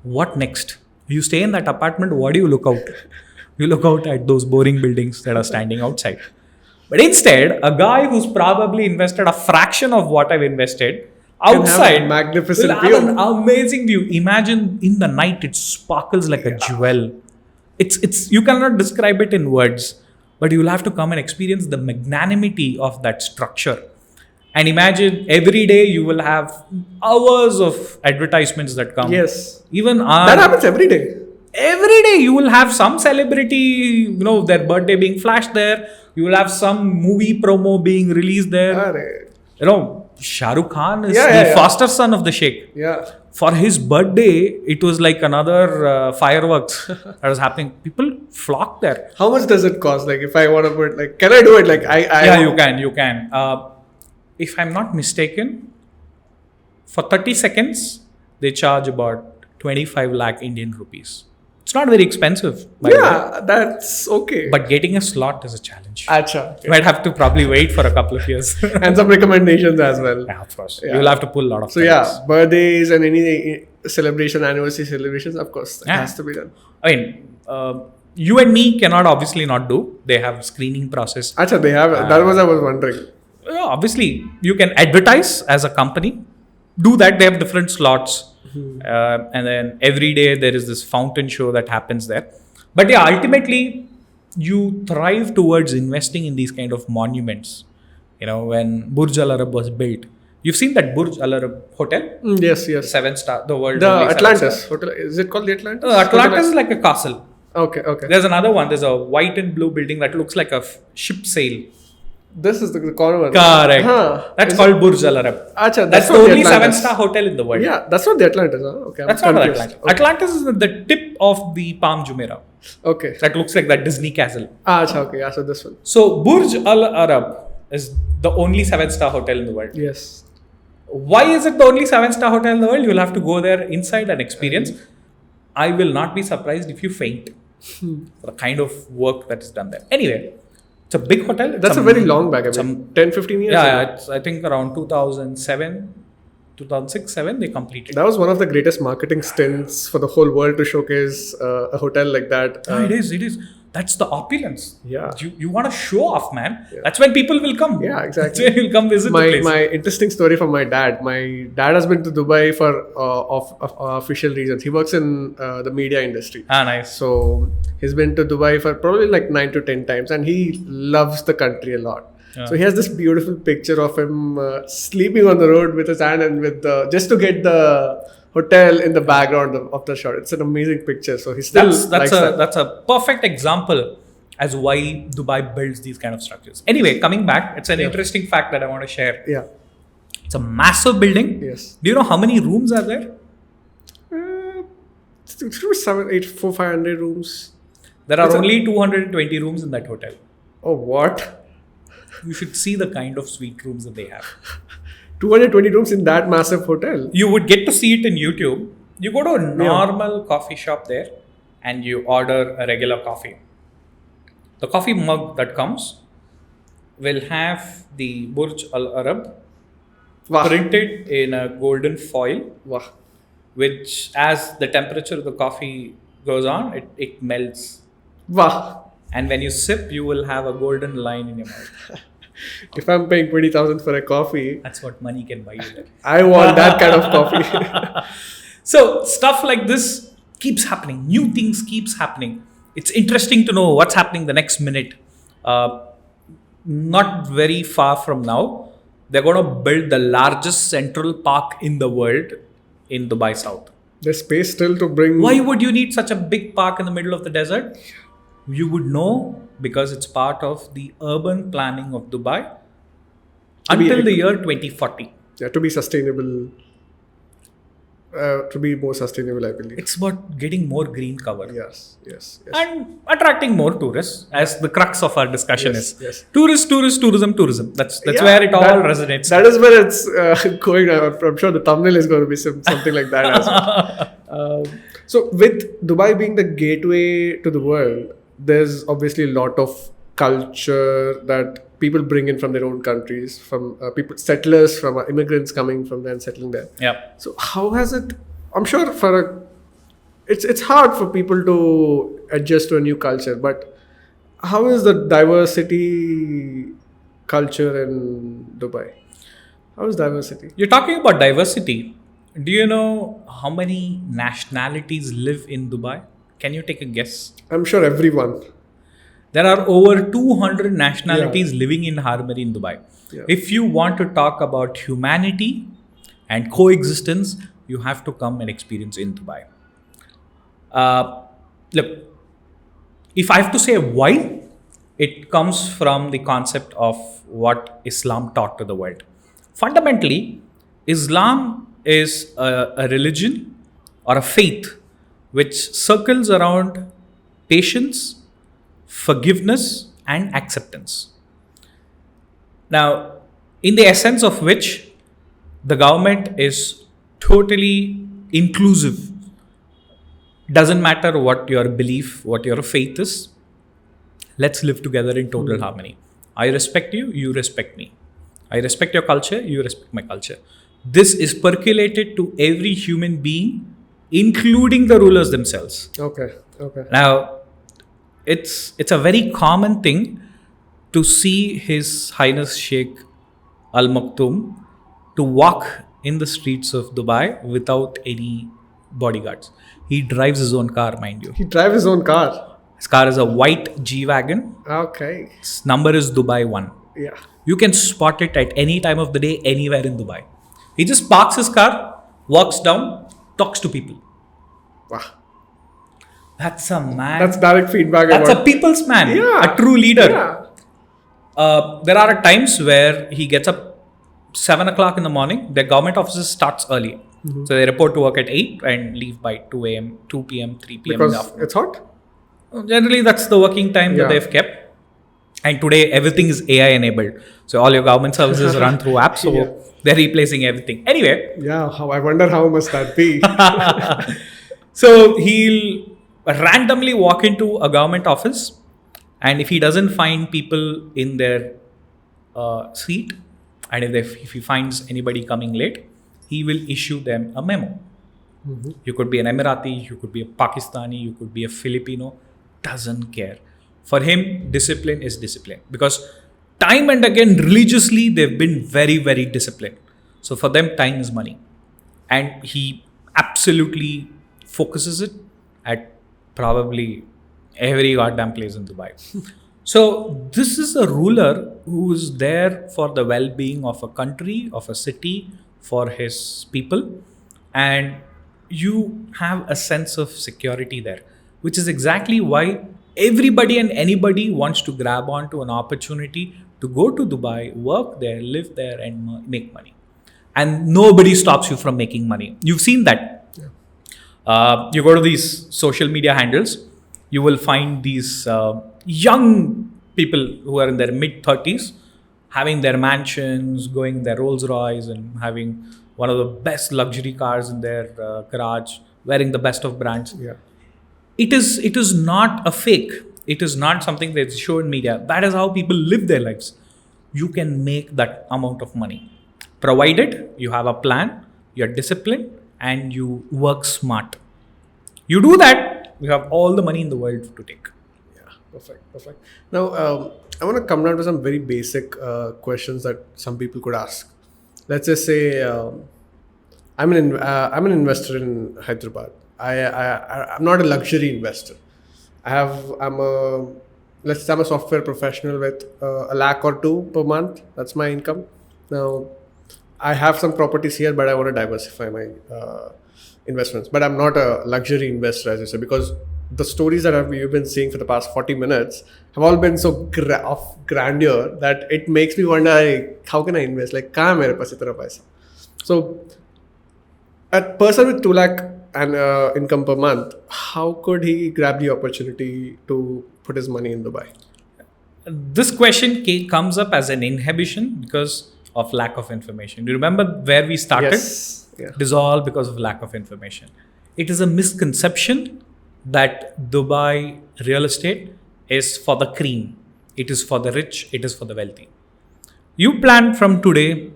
What next? You stay in that apartment. What do you look out? You look out at those boring buildings that are standing outside. But instead, a guy who's probably invested a fraction of what I've invested outside have a magnificent will have an amazing view. Imagine in the night, it sparkles like a jewel. It's you cannot describe it in words. but you will have to come and experience the magnanimity of that structure. And imagine every day you will have hours of advertisements that come. Yes. Even That happens every day. every day you will have some celebrity, their birthday being flashed there. You will have some movie promo being released there. Shah Rukh Khan is the foster son of the Sheikh. Yeah. For his birthday, it was like another fireworks that was happening. People flock there. How much does it cost? Like, if I want to put, like, can I do it? Like, Yeah, you can. If I'm not mistaken, for 30 seconds, they charge about 25 lakh Indian rupees. It's not very expensive. By the way. That's okay. But getting a slot is a challenge. Acha. You might have to probably wait for a couple of years. And some recommendations as well. Yeah, of course. Yeah. You'll have to pull a lot of So, things. birthdays and any celebration, anniversary celebrations, of course, that has to be done. I mean, you and me cannot obviously not do. They have screening process. Acha, they have. That was I was wondering. Obviously, you can advertise as a company. Do that. They have different slots. And then every day there is this fountain show that happens there. But yeah, ultimately, you thrive towards investing in these kind of monuments. When Burj Al Arab was built, you've seen that Burj Al Arab hotel? Yes. 7-star, the world. The only Atlantis hotel. Is it called the Atlantis? Atlantis is like a castle. Okay. There's another one. There's a white and blue building that looks like a ship sail. This is the corner one. Correct. That's called Burj Al Arab. Acha, that's the only 7-star hotel in the world. Yeah, that's not the Atlantis. Huh? Okay, that's not the Atlantis. Okay. Atlantis is the tip of the Palm Jumeirah. Okay. That looks like that Disney castle. Acha, okay. Yeah, so this one. So Burj Al Arab is the only 7-star hotel in the world. Yes. Why is it the only 7-star hotel in the world? You'll have to go there inside and experience. I will not be surprised if you faint for the kind of work that is done there. Anyway. It's a big hotel. That's a very long back. 10-15 years. Yeah, it's, I think around 2006-7 they completed. That was one of the greatest marketing stints for the whole world to showcase a hotel like that. It is. That's the opulence. Yeah. You want to show off, man. Yeah. That's when people will come. Yeah, exactly. That's when you'll come visit the place. My interesting story from my dad. My dad has been to Dubai for of official reasons. He works in the media industry. Nice. So he's been to Dubai for probably like 9 to 10 times, and he loves the country a lot. Yeah. So he has this beautiful picture of him sleeping on the road with his hand and with just to get the hotel in the background of the shot. It's an amazing picture. So he still that's a perfect example as why Dubai builds these kind of structures. Anyway, coming back, it's an interesting fact that I want to share. Yeah, it's a massive building. Yes. Do you know how many rooms are there? 500 rooms. There are only 220 rooms in that hotel. Oh, what? You should see the kind of suite rooms that they have. 220 rooms in that massive hotel. You would get to see it in YouTube. You go to a normal coffee shop there and you order a regular coffee. The coffee mug that comes will have the Burj Al Arab printed in a golden foil, which as the temperature of the coffee goes on, it melts. And when you sip, you will have a golden line in your mouth. If I'm paying 20,000 for a coffee, that's what money can buy you. I want that kind of coffee. So stuff like this keeps happening. New things keeps happening. It's interesting to know what's happening the next minute. Not very far from now, they're going to build the largest central park in the world in Dubai South. There's space still to bring. Why would you need such a big park in the middle of the desert? You would know because it's part of the urban planning of Dubai until the year 2040. Yeah, to be sustainable. To be more sustainable, I believe. It's about getting more green cover. Yes. And attracting more tourists, as the crux of our discussion is. Yes. Tourism. That's where it all resonates. That is where it's going. I'm sure the thumbnail is going to be something like that as well. So with Dubai being the gateway to the world, there's obviously a lot of culture that people bring in from their own countries, from settlers, from immigrants coming from there and settling there. Yeah. So how has it? I'm sure it's hard for people to adjust to a new culture, but how is the diversity culture in Dubai? How is diversity? You're talking about diversity. Do you know how many nationalities live in Dubai? Can you take a guess? I'm sure everyone. There are over 200 nationalities living in harmony in Dubai. Yeah. If you want to talk about humanity and coexistence, you have to come and experience in Dubai. Look, if I have to say why, it comes from the concept of what Islam taught to the world. Fundamentally, Islam is a religion or a faith which circles around patience, forgiveness, and acceptance. Now, in the essence of which the government is totally inclusive. Doesn't matter what your belief, what your faith is. Let's live together in total harmony. I respect you, you respect me. I respect your culture, you respect my culture. This is percolated to every human being, including the rulers themselves. Okay. Now, it's a very common thing to see His Highness Sheikh Al Maktoum to walk in the streets of Dubai without any bodyguards. He drives his own car, mind you. He drives his own car. His car is a white G-Wagon. Okay. Its number is Dubai 1. Yeah. You can spot it at any time of the day, anywhere in Dubai. He just parks his car, walks down, talks to people. Wow. That's a man. That's direct feedback. That's a people's man. Yeah. A true leader. Yeah. There are times where he gets up 7 o'clock in the morning. Their government offices starts early. Mm-hmm. So they report to work at 8 and leave by 2 a.m., 2 p.m., 3 p.m. in the Because afternoon. it's hot? Generally, that's the working time that they've kept. And today, everything is AI enabled. So all your government services run through apps. So they're replacing everything. Anyway. Yeah, I wonder how must that be. So he'll randomly walk into a government office. And if he doesn't find people in their seat, and if he finds anybody coming late, he will issue them a memo. Mm-hmm. You could be an Emirati, you could be a Pakistani, you could be a Filipino. Doesn't care. For him, discipline is discipline. Because time and again, religiously, they've been very, very disciplined. So for them, time is money. And he absolutely focuses it at probably every goddamn place in Dubai. So this is a ruler who is there for the well-being of a country, of a city, for his people. And you have a sense of security there, which is exactly why everybody and anybody wants to grab onto an opportunity to go to Dubai, work there, live there, and make money. And nobody stops you from making money. You've seen that. Yeah. You go to these social media handles, you will find these young people who are in their mid-30s having their mansions, going their Rolls Royce, and having one of the best luxury cars in their garage, wearing the best of brands. Yeah. It is not a fake. It is not something that's shown in media. That is how people live their lives. You can make that amount of money, provided you have a plan, you're disciplined, and you work smart. You do that, you have all the money in the world to take. Yeah, perfect. Now, I want to come down to some very basic questions that some people could ask. Let's just say I'm an investor in Hyderabad. I'm not a luxury investor. I'm a software professional with a lakh or two per month. That's my income. Now, I have some properties here, but I want to diversify my investments. But I'm not a luxury investor, as you said, because the stories that you've been seeing for the past 40 minutes have all been so of grandeur that it makes me wonder, how can I invest? Like, kahan mere paas itna paisa? So, a person with 2 lakh and income per month, how could he grab the opportunity to put his money in Dubai? This question comes up as an inhibition because of lack of information. Do you remember where we started? Yes. Yeah. It is all because of lack of information. It is a misconception that Dubai real estate is for the cream. It is for the rich. It is for the wealthy. You plan from today,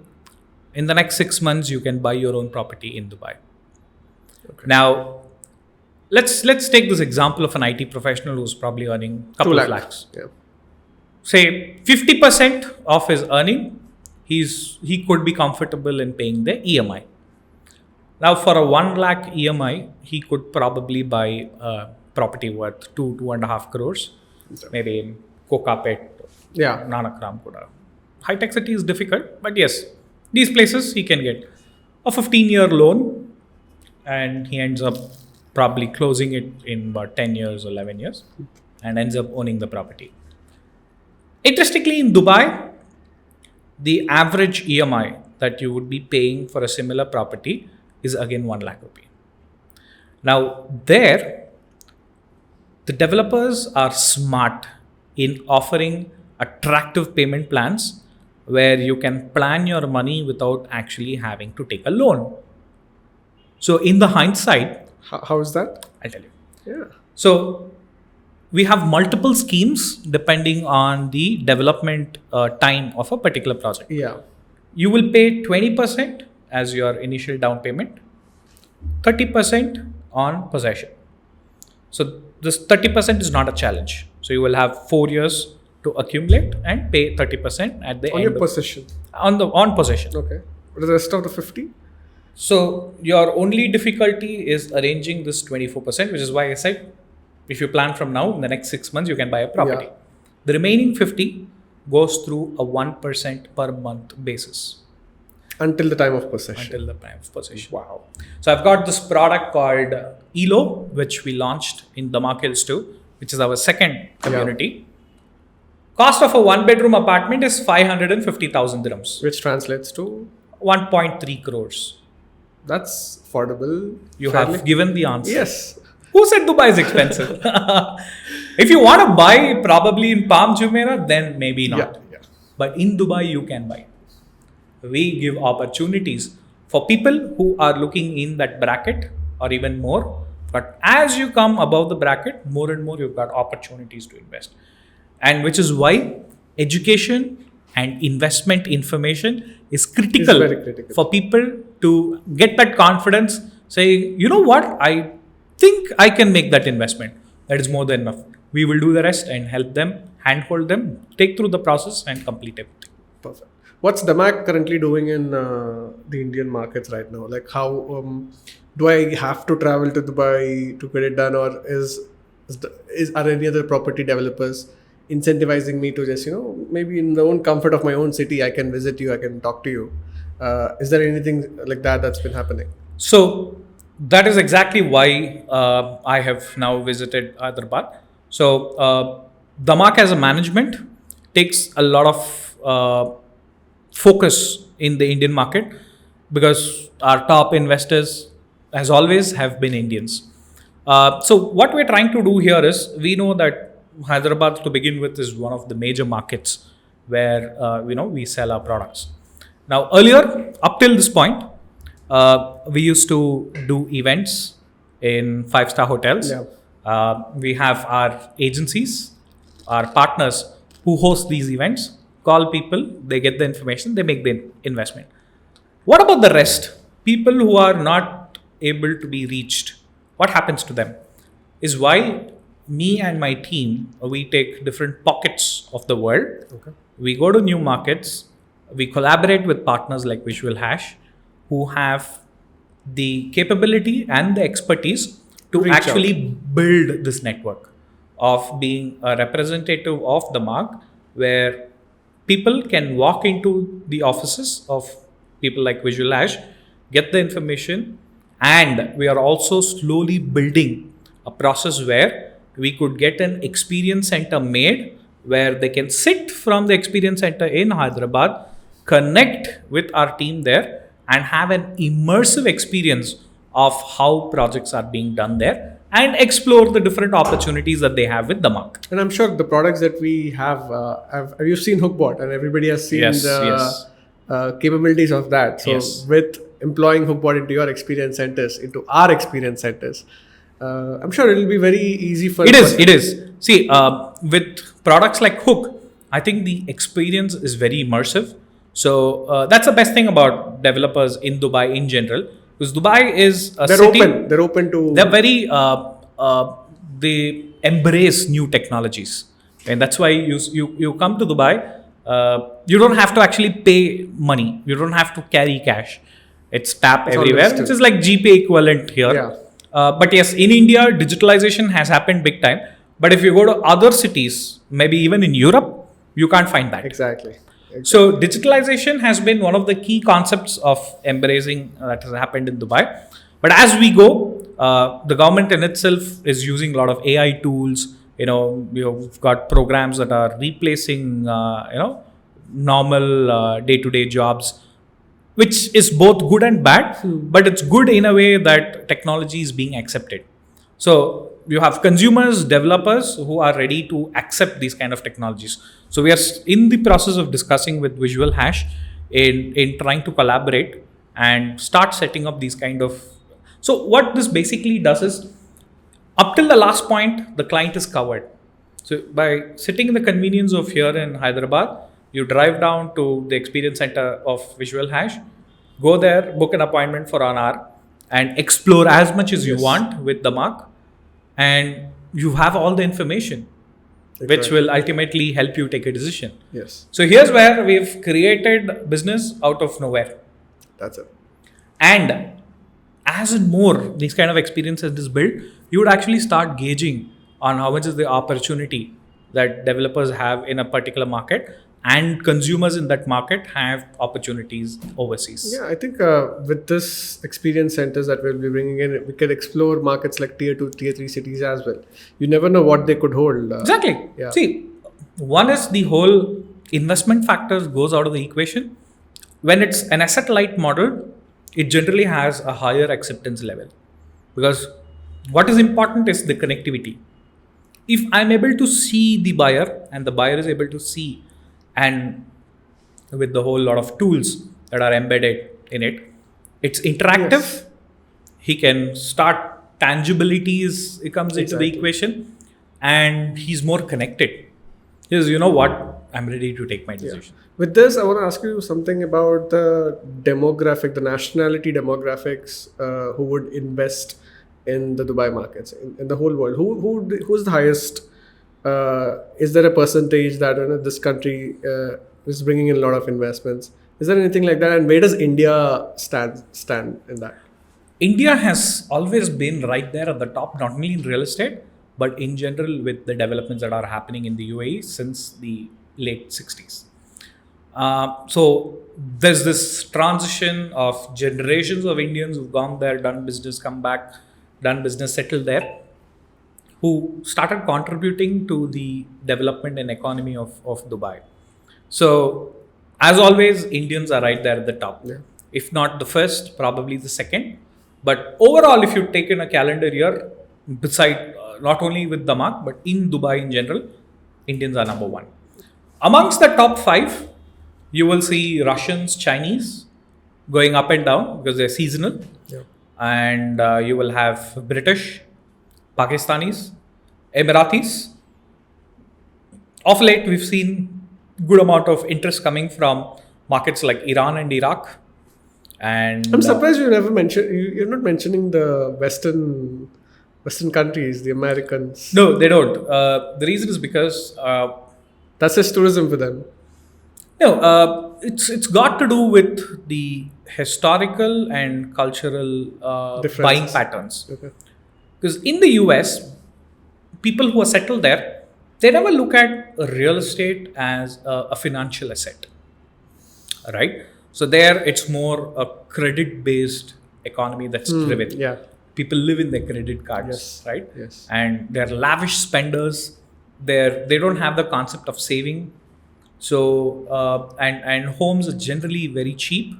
in the next 6 months, you can buy your own property in Dubai. Okay. Now, let's take this example of an IT professional who's probably earning a couple of lakhs. Yeah. Say 50% of his earning, he could be comfortable in paying the EMI. Now, for a 1 lakh EMI, he could probably buy a property worth 2.5 crores, maybe Kokapet, Yeah. Nanakram Kuda. High-tech city is difficult, but yes, these places he can get a 15-year loan, and he ends up probably closing it in about 10 years or 11 years and ends up owning the property. Interestingly, in Dubai, the average EMI that you would be paying for a similar property is again 1 lakh rupee. Now, there, the developers are smart in offering attractive payment plans where you can plan your money without actually having to take a loan. So, in the hindsight, How is that? I'll tell you. Yeah. So, we have multiple schemes depending on the development time of a particular project. Yeah. You will pay 20% as your initial down payment, 30% on possession. So this 30% is not a challenge. So you will have 4 years to accumulate and pay 30% at the On end. your possession. On possession. Okay. What is the rest of the 50? So your only difficulty is arranging this 24%, which is why I said if you plan from now, in the next 6 months, you can buy a property. Yeah. The remaining 50 goes through a 1% per month basis. Until the time of possession. Until the time of possession. Wow. So I've got this product called ELO, which we launched in DAMAC Hills 2, which is our second community. Cost of a 1-bedroom apartment is 550,000 dirhams. Which translates to? 1.3 crores. That's affordable. You fairly. have given the answer. Yes. Who said Dubai is expensive? If you want to buy probably in Palm Jumeirah, then maybe not. Yeah. But in Dubai, you can buy. We give opportunities for people who are looking in that bracket or even more. But as you come above the bracket, more and more you've got opportunities to invest. And which is why education and investment information is critical, very critical for people to get that confidence, saying, you know what, I think I can make that investment. That is more than enough. We will do the rest and help them, handhold them, take through the process and complete everything. Perfect. What's DAMAC currently doing in the Indian markets right now? Like how do I have to travel to Dubai to get it done, or are any other property developers incentivizing me to just, maybe in the own comfort of my own city, I can visit you, I can talk to you. Is there anything like that that's been happening? So that is exactly why I have now visited Hyderabad. So DAMAC as a management takes a lot of focus in the Indian market because our top investors, as always, have been Indians. So what we're trying to do here is, we know that Hyderabad to begin with is one of the major markets where we sell our products. Now earlier, up till this point, we used to do events in 5-star hotels. Yeah. We have our agencies, our partners who host these events, call people, they get the information, they make the investment. What about the rest? People who are not able to be reached, what happens to them? Is why me and my team, we take different pockets of the world. Okay. We go to new markets. We collaborate with partners like Visualhash, who have the capability and the expertise to actually build this network of being a representative of the mark, where people can walk into the offices of people like Visualhash, get the information, and we are also slowly building a process where we could get an experience center made where they can sit from the experience center in Hyderabad, connect with our team there, and have an immersive experience of how projects are being done there and explore the different opportunities that they have with DAMAC. And I'm sure the products that we have you seen Hookbot, and everybody has seen capabilities of that. So with employing Hookbot into your experience centers, into our experience centers, I'm sure it will be very easy for It is. See, with products like Hook, I think the experience is very immersive. So that's the best thing about developers in Dubai in general, because Dubai is a city. They're open to. They're very. They embrace new technologies, and that's why you come to Dubai. You don't have to actually pay money. You don't have to carry cash. It's tap everywhere, which is like GPay equivalent here. Yeah. But yes, in India, digitalization has happened big time. But if you go to other cities, maybe even in Europe, you can't find that. Exactly. So digitalization has been one of the key concepts of embracing that has happened in Dubai. But as we go, the government in itself is using a lot of AI tools. You've got programs that are replacing, normal day-to-day jobs, which is both good and bad. But it's good in a way that technology is being accepted. So you have consumers, developers who are ready to accept these kind of technologies. So we are in the process of discussing with Visualhash in trying to collaborate and start setting up these kind of. So what this basically does is, up till the last point, the client is covered. So by sitting in the convenience of here in Hyderabad, you drive down to the experience center of Visualhash, go there, book an appointment for an hour, and explore as much as you want with DAMAC, and you have all the information, which will ultimately help you take a decision. Yes. So here's where we've created business out of nowhere. That's it. And as in more these kind of experiences is built, you would actually start gauging on how much is the opportunity that developers have in a particular market, and consumers in that market have opportunities overseas. Yeah, I think with this experience centers that we'll be bringing in, we can explore markets like tier 2, tier 3 cities as well. You never know what they could hold. Exactly. Yeah. See, one is the whole investment factors goes out of the equation. When it's an asset light model, it generally has a higher acceptance level, because what is important is the connectivity. If I'm able to see the buyer and the buyer is able to see, and with the whole lot of tools that are embedded in it, it's interactive. Yes. He can start tangibilities, it comes into the equation, and he's more connected. Because you know what, I'm ready to take my decision. Yeah. With this, I want to ask you something about the demographic, the nationality demographics who would invest in the Dubai markets, in the whole world. Who's the highest? Is there a percentage that this country is bringing in a lot of investments? Is there anything like that? And where does India stand in that? India has always been right there at the top, not only in real estate, but in general with the developments that are happening in the UAE since the late 60s. So there's this transition of generations of Indians who've gone there, done business, come back, done business, settled there, who started contributing to the development and economy of Dubai. So as always, Indians are right there at the top. Yeah. If not the first, probably the second. But overall, if you take in a calendar year, beside not only with DAMAC, but in Dubai in general, Indians are number one. Amongst the top 5, you will see Russians, Chinese going up and down because they're seasonal. Yeah. And you will have British, Pakistanis, Emiratis. Of late, we've seen good amount of interest coming from markets like Iran and Iraq. And I'm surprised you never mentioned. You're not mentioning the Western countries, the Americans. No, they don't. The reason is because that's just tourism for them. No, it's got to do with the historical and cultural buying patterns. Okay. Because in the US, people who are settled there, they never look at real estate as a financial asset. Right? So there, it's more a credit-based economy that's driven. Yeah. People live in their credit cards, right? Yes. And they're lavish spenders. They don't have the concept of saving. So and homes are generally very cheap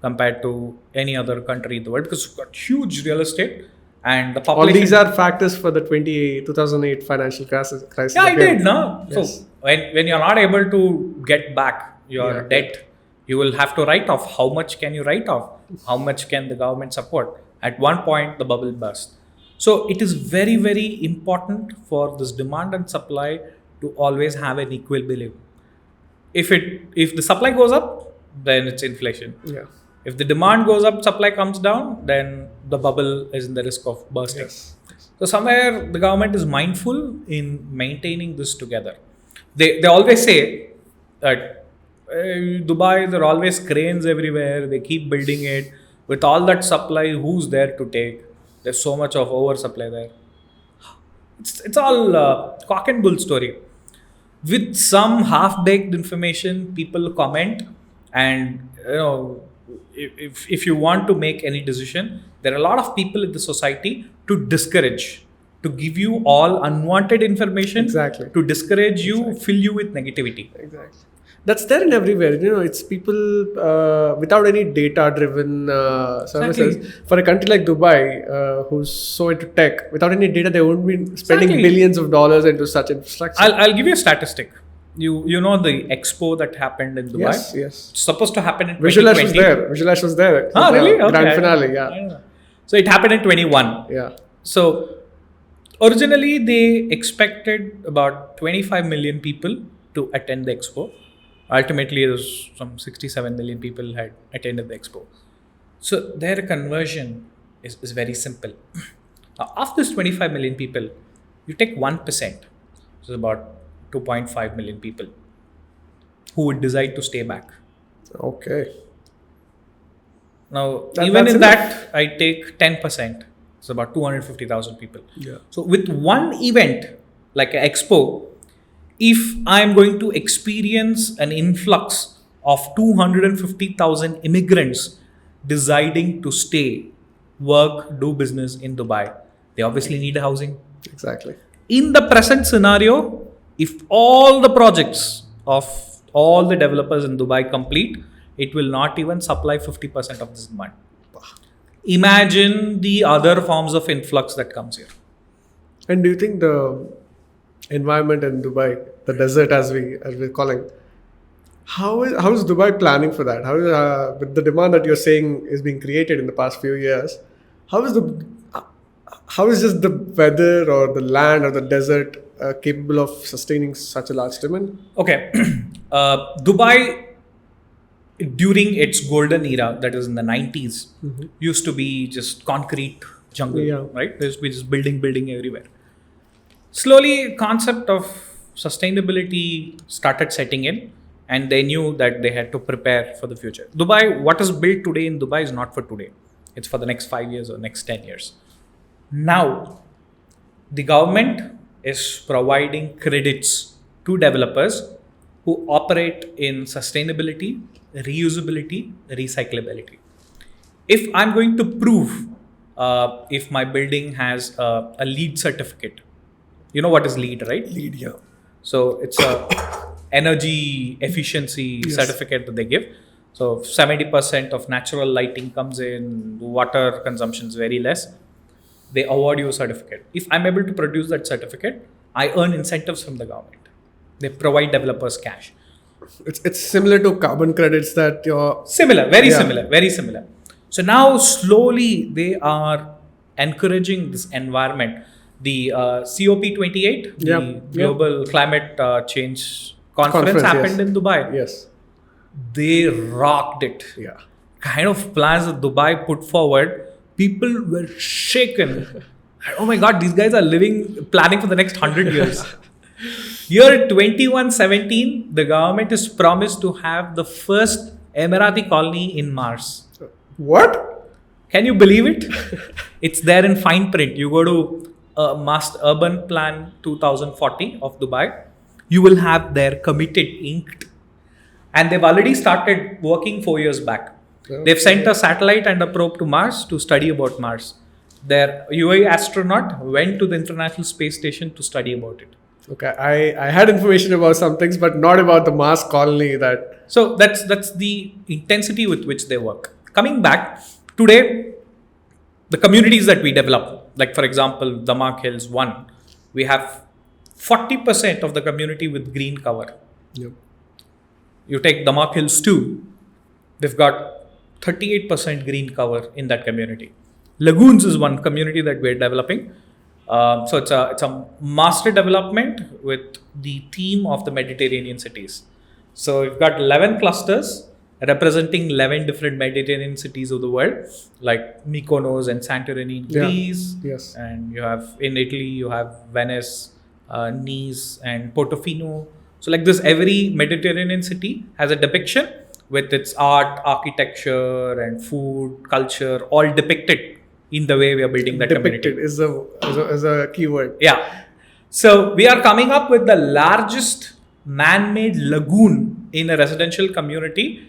compared to any other country in the world because we've got huge real estate and the population. All these are factors for the 2008 financial crisis. Yeah, I did, no? Yes. So when you're not able to get back your debt, you will have to write off. How much can you write off? How much can the government support? At one point, the bubble burst. So it is very, very important for this demand and supply to always have an equilibrium. If the supply goes up, then it's inflation. Yeah. If the demand goes up, supply comes down, then the bubble is in the risk of bursting. Yes. So somewhere the government is mindful in maintaining this together. They always say that Dubai, there are always cranes everywhere. They keep building it. With all that supply, who's there to take? There's so much of oversupply there. it's all cock and bull story. With some half-baked information, people comment, and if you want to make any decision, there are a lot of people in the society to discourage, to give you all unwanted information, Exactly. to discourage you, fill you with negativity. Exactly. That's there in everywhere. It's people without any data-driven services. Exactly. For a country like Dubai, who's so into tech, without any data, they won't be spending Exactly. billions of dollars into such infrastructure. I'll give you a statistic. You know the expo that happened in Dubai? Yes. It's supposed to happen in Visualhash 2020. was there. Visualhash was there. Ah, really? Okay. Grand finale, yeah. I don't know. So it happened in 21. Yeah. So originally they expected about 25 million people to attend the expo. Ultimately, there was some 67 million people had attended the expo. So their conversion is very simple. Now, of this 25 million people, you take 1%, which is about 2.5 million people, who would decide to stay back. Okay. Now, That's in enough. that, I take 10%. It's about 250,000 people. Yeah. So with one event like an expo, if I'm going to experience an influx of 250,000 immigrants deciding to stay, work, do business in Dubai, they obviously need housing. Exactly. In the present scenario, if all the projects of all the developers in Dubai complete, it will not even supply 50% of this demand. Imagine the other forms of influx that comes here. And do you think the environment in Dubai, the desert as we're calling, how is Dubai planning for that? How is with the demand that you're saying is being created in the past few years? How is just the weather or the land or the desert capable of sustaining such a large demand? Okay, Dubai during its golden era, that is in the 90s, used to be just concrete jungle, Yeah. right? There used to be just building everywhere. Slowly, concept of sustainability started setting in, and they knew that they had to prepare for the future. Dubai, what is built today in Dubai is not for today. It's for the next 5 years or next 10 years. Now, the government is providing credits to developers who operate in sustainability, reusability, recyclability. If I'm going to prove if my building has a LEED certificate, you know what is LEED, right? Lead, yeah. So it's a energy efficiency certificate that they give. So 70% of natural lighting comes in, water consumption is very less. They award you a certificate. If I'm able to produce that certificate, I earn incentives from the government. They provide developers cash. It's similar to carbon credits that you're... Similar, very Yeah. similar, very similar. So now slowly they are encouraging this environment. The COP28, the Yeah. Global Climate Change Conference happened yes. in Dubai. Yes. They rocked it. Yeah. Kind of plans that Dubai put forward, people were shaken. Oh my God, these guys are planning for the next 100 years. Year 2117, the government is promised to have the first Emirati colony in Mars. What? Can you believe it? It's there in fine print. You go to Master Urban Plan 2040 of Dubai, you will have their committed inked. And they've already started working 4 years back. Okay. They've sent a satellite and a probe to Mars to study about Mars. Their UAE astronaut went to the International Space Station to study about it. Okay, I had information about some things, but not about the Mars colony that... So that's the intensity with which they work. Coming back, today, the communities that we develop, like for example, DAMAC Hills 1, we have 40% of the community with green cover. Yep. You take DAMAC Hills 2, they've got 38% green cover in that community. Lagoons is one community that we're developing. So it's a master development with the theme of the Mediterranean cities. So we've got 11 clusters representing 11 different Mediterranean cities of the world, like Mykonos and Santorini in Yeah. Greece. Yes. And you have in Italy, you have Venice, Nice, and Portofino. So like this, every Mediterranean city has a depiction with its art, architecture, and food, culture, all depicted in the way we are building that Depicted community. is a key word. Yeah. So we are coming up with the largest man-made lagoon in a residential community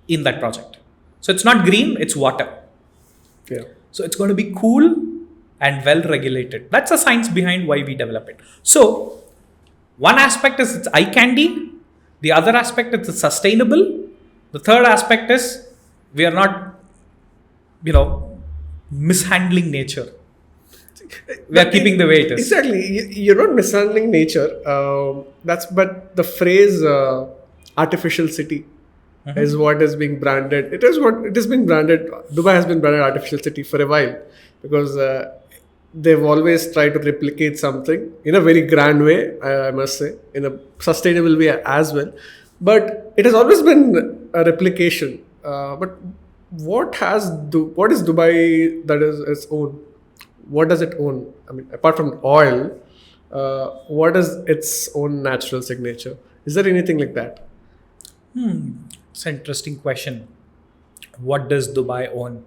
in that project. So it's not green, it's water. Yeah. So it's going to be cool and well regulated. That's the science behind why we develop it. So one aspect is it's eye candy. The other aspect is it's sustainable. The third aspect is we are not, mishandling nature. We are keeping the way it is. Exactly. You're not mishandling nature. But the phrase artificial city is what is being branded. It is being branded. Dubai has been branded artificial city for a while because they've always tried to replicate something in a very grand way, I must say, in a sustainable way as well. But it has always been a replication. But what is Dubai that is its own? What does it own? I mean, apart from oil, what is its own natural signature? Is there anything like that? It's an interesting question. What does Dubai own?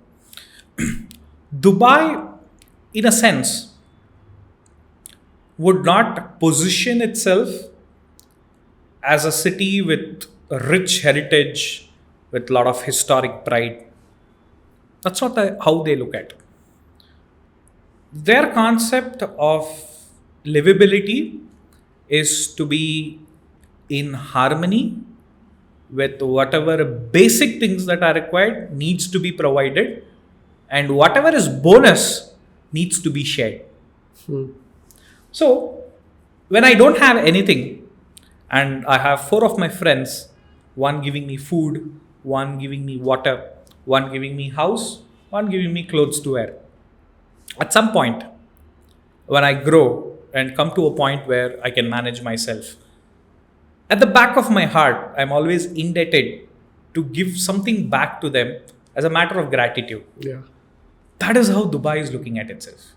Dubai, in a sense, would not position itself as a city with a rich heritage, with a lot of historic pride. That's not how they look at it. Their concept of livability is to be in harmony with whatever basic things that are required needs to be provided, and whatever is bonus needs to be shared. So when I don't have anything and I have 4 of my friends, one giving me food, one giving me water, one giving me house, one giving me clothes to wear. At some point, when I grow and come to a point where I can manage myself, at the back of my heart, I'm always indebted to give something back to them as a matter of gratitude. Yeah. That is how Dubai is looking at itself.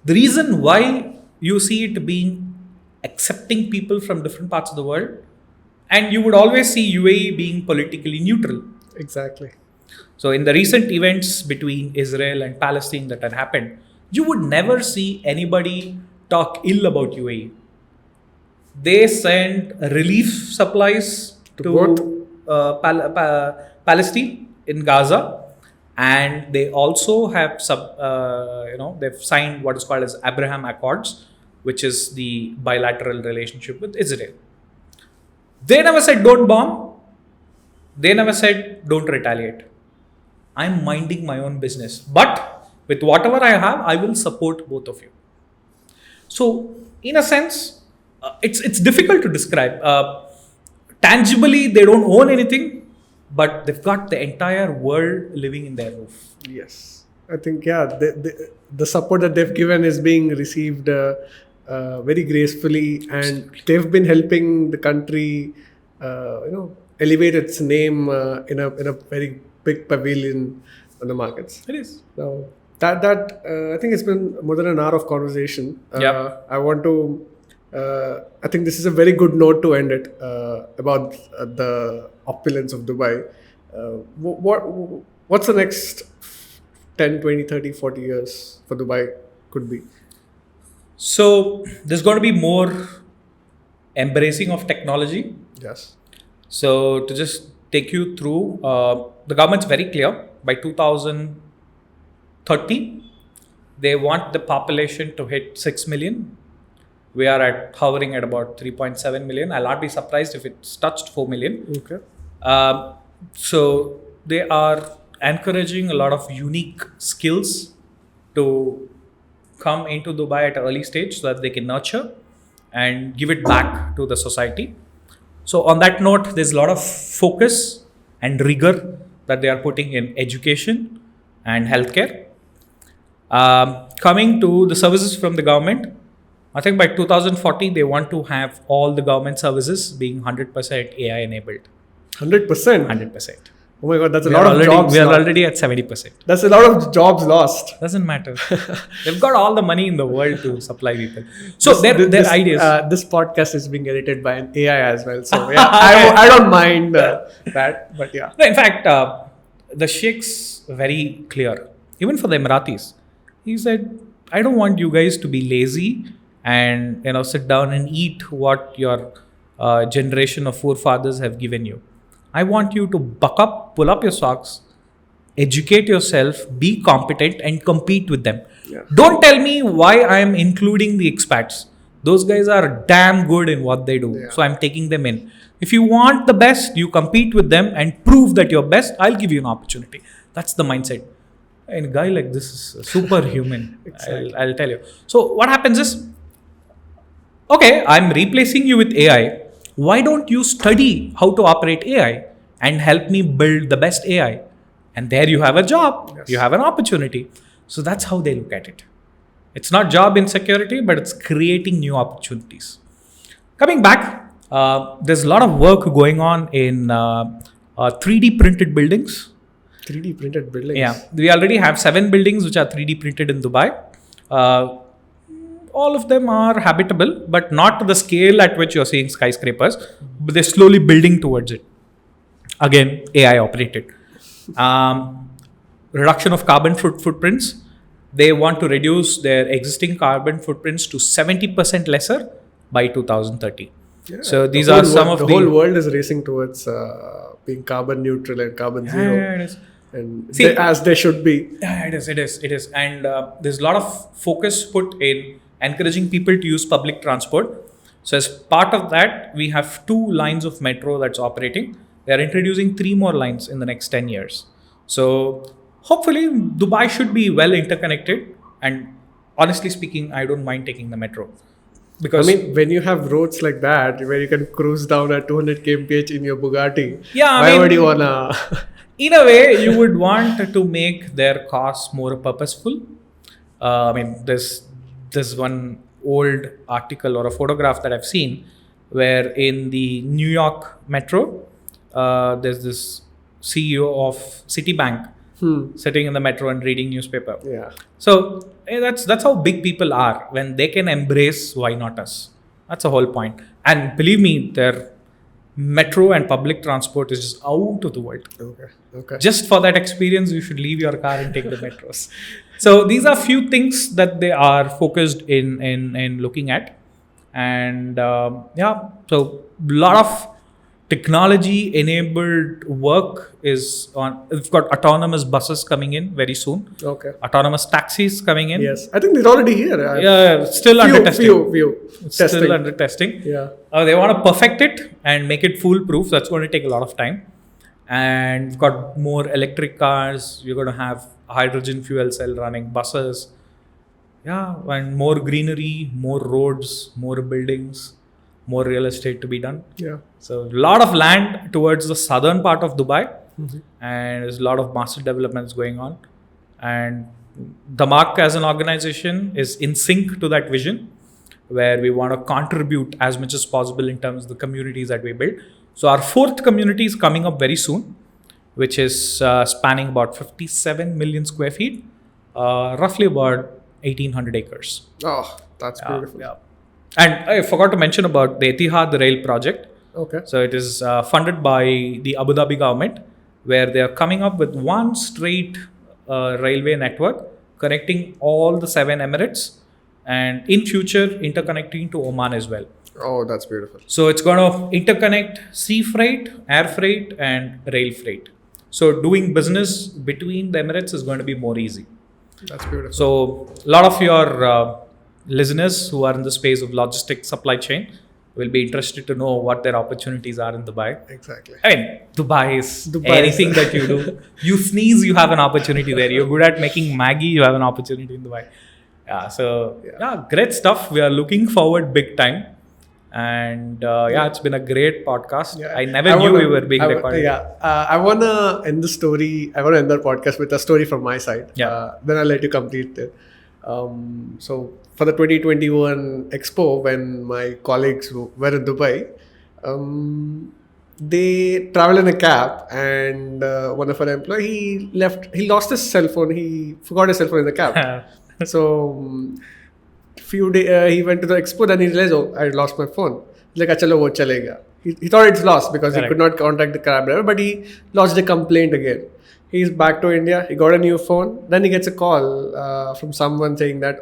The reason why you see it being accepting people from different parts of the world, and you would always see UAE being politically neutral. Exactly. So in the recent events between Israel and Palestine that had happened, you would never see anybody talk ill about UAE. They sent relief supplies to Palestine in Gaza, and they also have they've signed what is called as Abraham Accords, which is the bilateral relationship with Israel. They never said don't bomb. They never said don't retaliate. I'm minding my own business. But with whatever I have, I will support both of you. So, in a sense, it's difficult to describe. Tangibly, they don't own anything, but they've got the entire world living in their roof. Yes. I think, the support that they've given is being received very gracefully, and they've been helping the country, elevate its name in a very big pavilion on the markets. It is. So that I think it's been more than an hour of conversation. I want to. I think this is a very good note to end it about the opulence of Dubai. What's the next 10, 20, 30, 40 years for Dubai could be? So there's going to be more embracing of technology. Yes. So to just take you through, the government's very clear. By 2030, they want the population to hit 6 million. We are hovering at about 3.7 million. I'll not be surprised if it's touched 4 million. Okay. So they are encouraging a lot of unique skills to come into Dubai at an early stage so that they can nurture and give it back to the society. So on that note, there's a lot of focus and rigor that they are putting in education and healthcare. Coming to the services from the government, I think by 2040, they want to have all the government services being 100% AI enabled. 100%? 100%. Oh my God, that's a lot of jobs. We are already at 70%. That's a lot of jobs lost. Doesn't matter. They've got all the money in the world to supply people. So their ideas. This podcast is being edited by an AI as well. So yeah, I don't mind that. But yeah. No, in fact, the Sheikh's very clear. Even for the Emiratis, he said, I don't want you guys to be lazy and sit down and eat what your generation of forefathers have given you. I want you to buck up, pull up your socks, educate yourself, be competent, and compete with them. Yeah. Don't tell me why I am including the expats. Those guys are damn good in what they do. Yeah. So I'm taking them in. If you want the best, you compete with them and prove that you're best. I'll give you an opportunity. That's the mindset. And a guy like this is superhuman. Exactly. I'll tell you. So what happens is, okay, I'm replacing you with AI. Why don't you study how to operate AI and help me build the best AI? And there you have a job. Yes. You have an opportunity. So that's how they look at it. It's not job insecurity, but it's creating new opportunities. Coming back, there's a lot of work going on in 3D printed buildings. 3D printed buildings. Yeah, we already have 7 buildings which are 3D printed in Dubai. All of them are habitable, but not to the scale at which you're seeing skyscrapers. But they're slowly building towards it. Again, AI operated. Reduction of carbon footprints. They want to reduce their existing carbon footprints to 70% lesser by 2030. Yeah. So these are some of the whole world is racing towards being carbon neutral and carbon zero. Yeah, it is. And See, as they should be. Yeah, it is. And there's a lot of focus put in encouraging people to use public transport. So as part of that, we have 2 lines of metro that's operating. They're introducing 3 more lines in the next 10 years. So hopefully Dubai should be well interconnected. And honestly speaking, I don't mind taking the metro. Because when you have roads like that, where you can cruise down at 200 kmph in your Bugatti, Yeah, why would you wanna? In a way, you would want to make their cars more purposeful. There's one old article or a photograph that I've seen where in the New York metro, there's this CEO of Citibank sitting in the metro and reading newspaper. Yeah. So that's how big people are. When they can embrace, why not us? That's the whole point. And believe me, their metro and public transport is just out of the world. Okay. Just for that experience, you should leave your car and take the metros. So these are few things that they are focused in looking at. And so a lot of technology enabled work is on. We've got autonomous buses coming in very soon. Okay. Autonomous taxis coming in. Yes, I think it's already here. Yeah, still under testing. Few testing. Still under testing. Yeah. They want to perfect it and make it foolproof. That's going to take a lot of time. And we've got more electric cars. You're going to have hydrogen fuel cell running buses. Yeah, and more greenery, more roads, more buildings, more real estate to be done. Yeah. So a lot of land towards the southern part of Dubai, and there's a lot of master developments going on. And DAMAC as an organization is in sync to that vision, where we want to contribute as much as possible in terms of the communities that we build. So our 4th community is coming up very soon, which is spanning about 57 million square feet, roughly about 1,800 acres. Oh, that's beautiful. Yeah. And I forgot to mention about the Etihad Rail project. Okay. So it is funded by the Abu Dhabi government, where they are coming up with one straight railway network connecting all the 7 Emirates, and in future interconnecting to Oman as well. Oh, that's beautiful. So it's going to interconnect sea freight, air freight, and rail freight. So doing business between the Emirates is going to be more easy. That's beautiful. So a lot of your listeners who are in the space of logistics supply chain will be interested to know what their opportunities are in Dubai. Exactly. I mean, Dubai is anything that you do. You sneeze, you have an opportunity there. You're good at making Maggie, you have an opportunity in Dubai. Yeah, great stuff. We are looking forward big time. And it's been a great podcast. Yeah. I never knew we were being recorded. I want to end the story. I want to end the podcast with a story from my side. Yeah. Then I'll let you complete it. So for the 2021 Expo, when my colleagues were in Dubai, they traveled in a cab, and one of our employees, he lost his cell phone. He forgot his cell phone in the cab. So few days he went to the expo, then he realized, oh, I lost my phone. He's like, chalo, wo chalega. He thought it's lost because he could not contact the cab driver, but he lodged a complaint again. He's back to India. He got a new phone. Then he gets a call from someone saying that,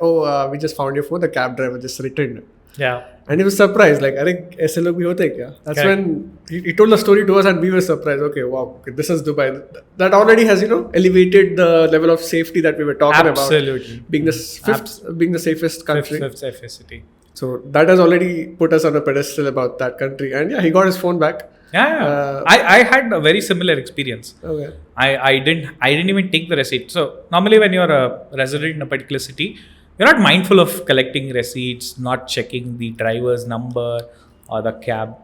we just found your phone. The cab driver just returned it. Yeah. And he was surprised. Like, I think ऐसे लोग भी होते हैं क्या? That's Correct. when he told the story to us, and we were surprised. Okay, wow, okay, this is Dubai. That already has elevated the level of safety that we were talking Absolutely. about. Being the safest country. Fifth safest city. So that has already put us on a pedestal about that country. And yeah, he got his phone back. Yeah. I had a very similar experience. Okay. I didn't even take the receipt. So normally when you're a resident in a particular city, you're not mindful of collecting receipts, not checking the driver's number or the cab.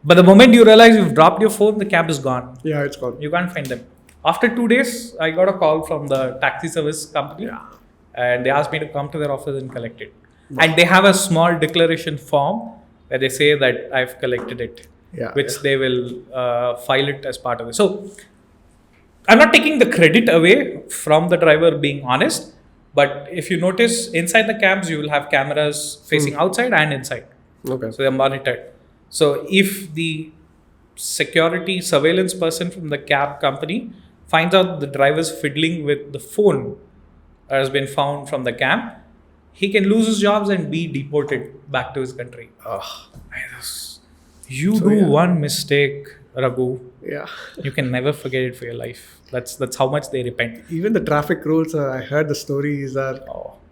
But the moment you realize you've dropped your phone, the cab is gone. Yeah, it's gone. You can't find them. After 2 days, I got a call from the taxi service company, and they asked me to come to their office and collect it. Wow. And they have a small declaration form where they say that I've collected it, which they will file it as part of it. So I'm not taking the credit away from the driver being honest, but if you notice inside the cabs, you will have cameras facing outside and inside. Okay. So they're monitored. So if the security surveillance person from the cab company finds out the driver's fiddling with the phone that has been found from the cab, he can lose his jobs and be deported back to his country. One mistake, Raghu. Yeah. You can never forget it for your life. That's how much they repent. Even the traffic rules, I heard the stories are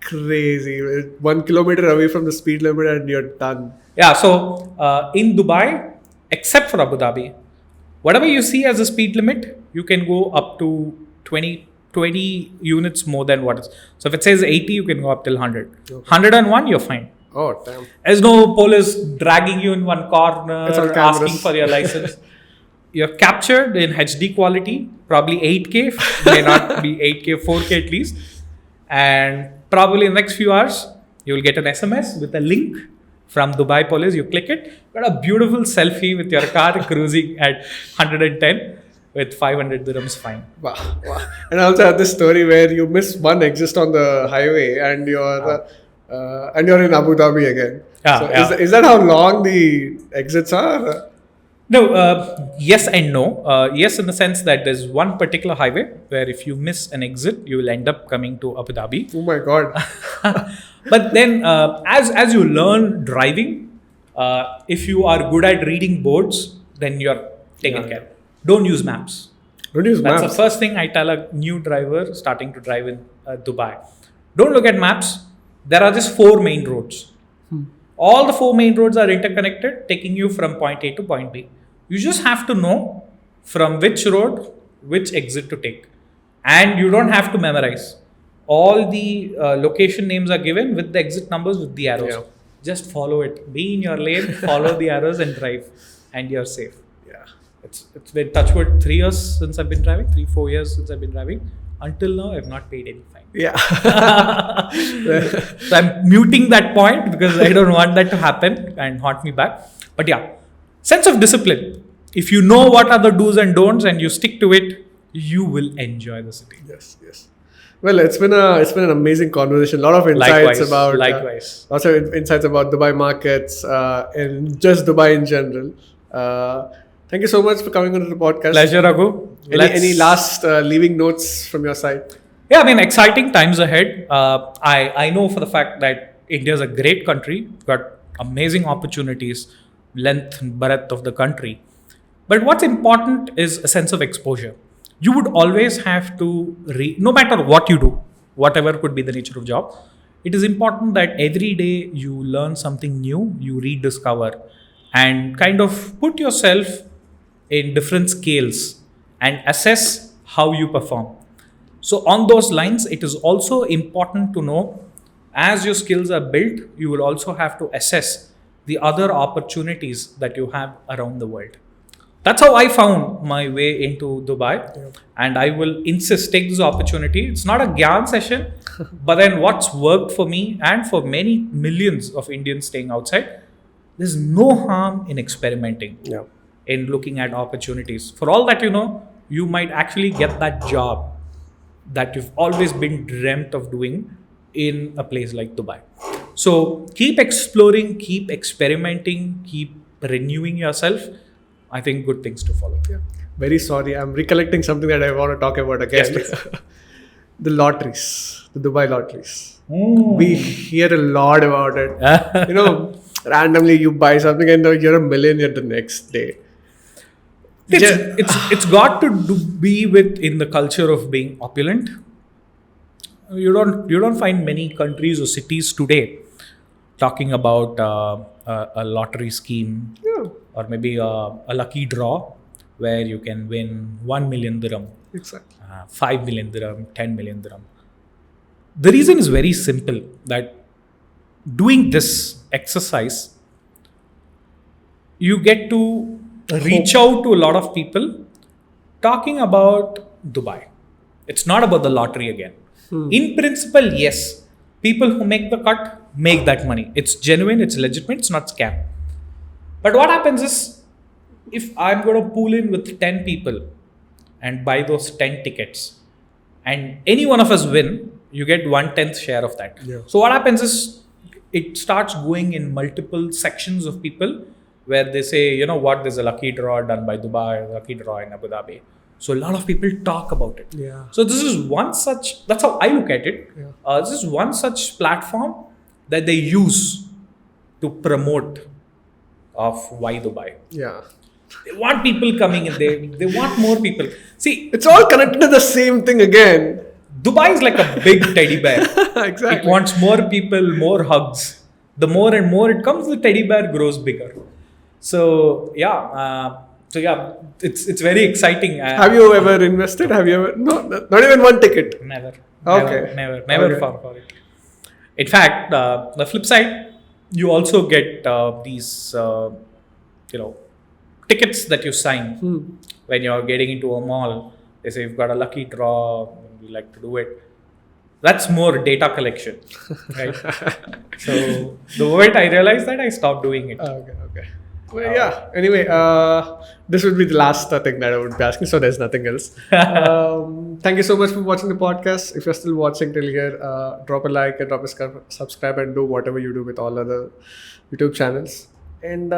crazy. 1 kilometer away from the speed limit and you're done. Yeah, so in Dubai, except for Abu Dhabi, whatever you see as a speed limit, you can go up to 20 units more than what is. So if it says 80, you can go up till 100. Okay. 101, you're fine. Oh, damn. There's no police dragging you in one corner, asking for your license. You're captured in HD quality, probably 8K, may not be 8K, 4K at least. And probably in the next few hours, you will get an SMS with a link from Dubai police. You click it, you got a beautiful selfie with your car cruising at 110 with 500 dirhams fine. Wow. And I also had this story where you miss one exit on the highway and you're in Abu Dhabi again. Is that how long the exits are? No, yes and no. Yes, in the sense that there's one particular highway where if you miss an exit, you will end up coming to Abu Dhabi. Oh my God. But then as you learn driving, if you are good at reading boards, then you're taken care of. Don't use maps. That's the first thing I tell a new driver starting to drive in Dubai. Don't look at maps. There are just 4 main roads. All the 4 main roads are interconnected, taking you from point A to point B. You just have to know from which road, which exit to take. And you don't have to memorize. All the location names are given with the exit numbers with the arrows. Yeah. Just follow it. Be in your lane, follow the arrows and drive. And you're safe. Yeah. It's been touchwood 3 years since I've been driving, 3-4 years since I've been driving. Until now, I've not paid any fine. Yeah. So I'm muting that point because I don't want that to happen and haunt me back. But yeah, sense of discipline. If you know what are the do's and don'ts and you stick to it, you will enjoy the city. Yes. Well, it's been an amazing conversation. A lot of insights about lots of insights about Dubai markets and just Dubai in general. Thank you so much for coming on the podcast. Pleasure, Raghu. Any last leaving notes from your side? Yeah, I mean, exciting times ahead. I know for the fact that India is a great country, got amazing opportunities, length and breadth of the country. But what's important is a sense of exposure. You would always have to no matter what you do, whatever could be the nature of job, it is important that every day you learn something new, you rediscover and kind of put yourself in different scales and assess how you perform. So on those lines, it is also important to know as your skills are built, you will also have to assess the other opportunities that you have around the world. That's how I found my way into Dubai. And I will take this opportunity. It's not a Gyan session, but then what's worked for me and for many millions of Indians staying outside, there's no harm in experimenting, in looking at opportunities. For all that you know, you might actually get that job that you've always been dreamt of doing in a place like Dubai. So keep exploring, keep experimenting, keep renewing yourself. I think good things to follow. Yeah. very sorry. I'm recollecting something that I want to talk about again. Yes, please. The lotteries, the Dubai lotteries. We hear a lot about it. Randomly you buy something and you're a millionaire the next day. It's got to be in the culture of being opulent. You don't find many countries or cities today talking about a lottery scheme or maybe a lucky draw where you can win 1 million dirham, Exactly. 5 million dirham, 10 million dirham. The reason is very simple, that doing this exercise, you get to reach out to a lot of people talking about Dubai. It's not about the lottery again. In principle, yes, people who make the cut make that money. It's genuine, it's legitimate, it's not scam. But what happens is, if I'm going to pool in with 10 people and buy those 10 tickets, and any one of us win, you get 1/10 share of that. Yeah. So what happens is, it starts going in multiple sections of people where they say, you know what, there's a lucky draw done by Dubai, a lucky draw in Abu Dhabi. So a lot of people talk about it. Yeah. So this is one such, that's how I look at it. Yeah. This is one such platform that they use to promote of why Dubai. Yeah. They want people coming in, they want more people. See, It's all connected to the same thing again. Dubai is like a big teddy bear. Exactly. It wants more people, more hugs. The more and more it comes, the teddy bear grows bigger. So it's very exciting. Have you ever invested? Have you ever? No, not even one ticket. Never. Okay. Never Okay. far for it. In fact, the flip side, you also get these, tickets that you sign when you're getting into a mall. They say you've got a lucky draw, we like to do it. That's more data collection, right? So the moment I realized that, I stopped doing it. Okay. Well, yeah. Anyway, this would be the last thing that I would be asking. So there's nothing else. Thank you so much for watching the podcast. If you're still watching till here, drop a like and drop a subscribe and do whatever you do with all other YouTube channels. And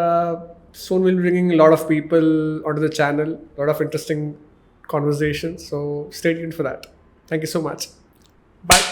soon we'll be bringing a lot of people onto the channel. A lot of interesting conversations. So stay tuned for that. Thank you so much. Bye.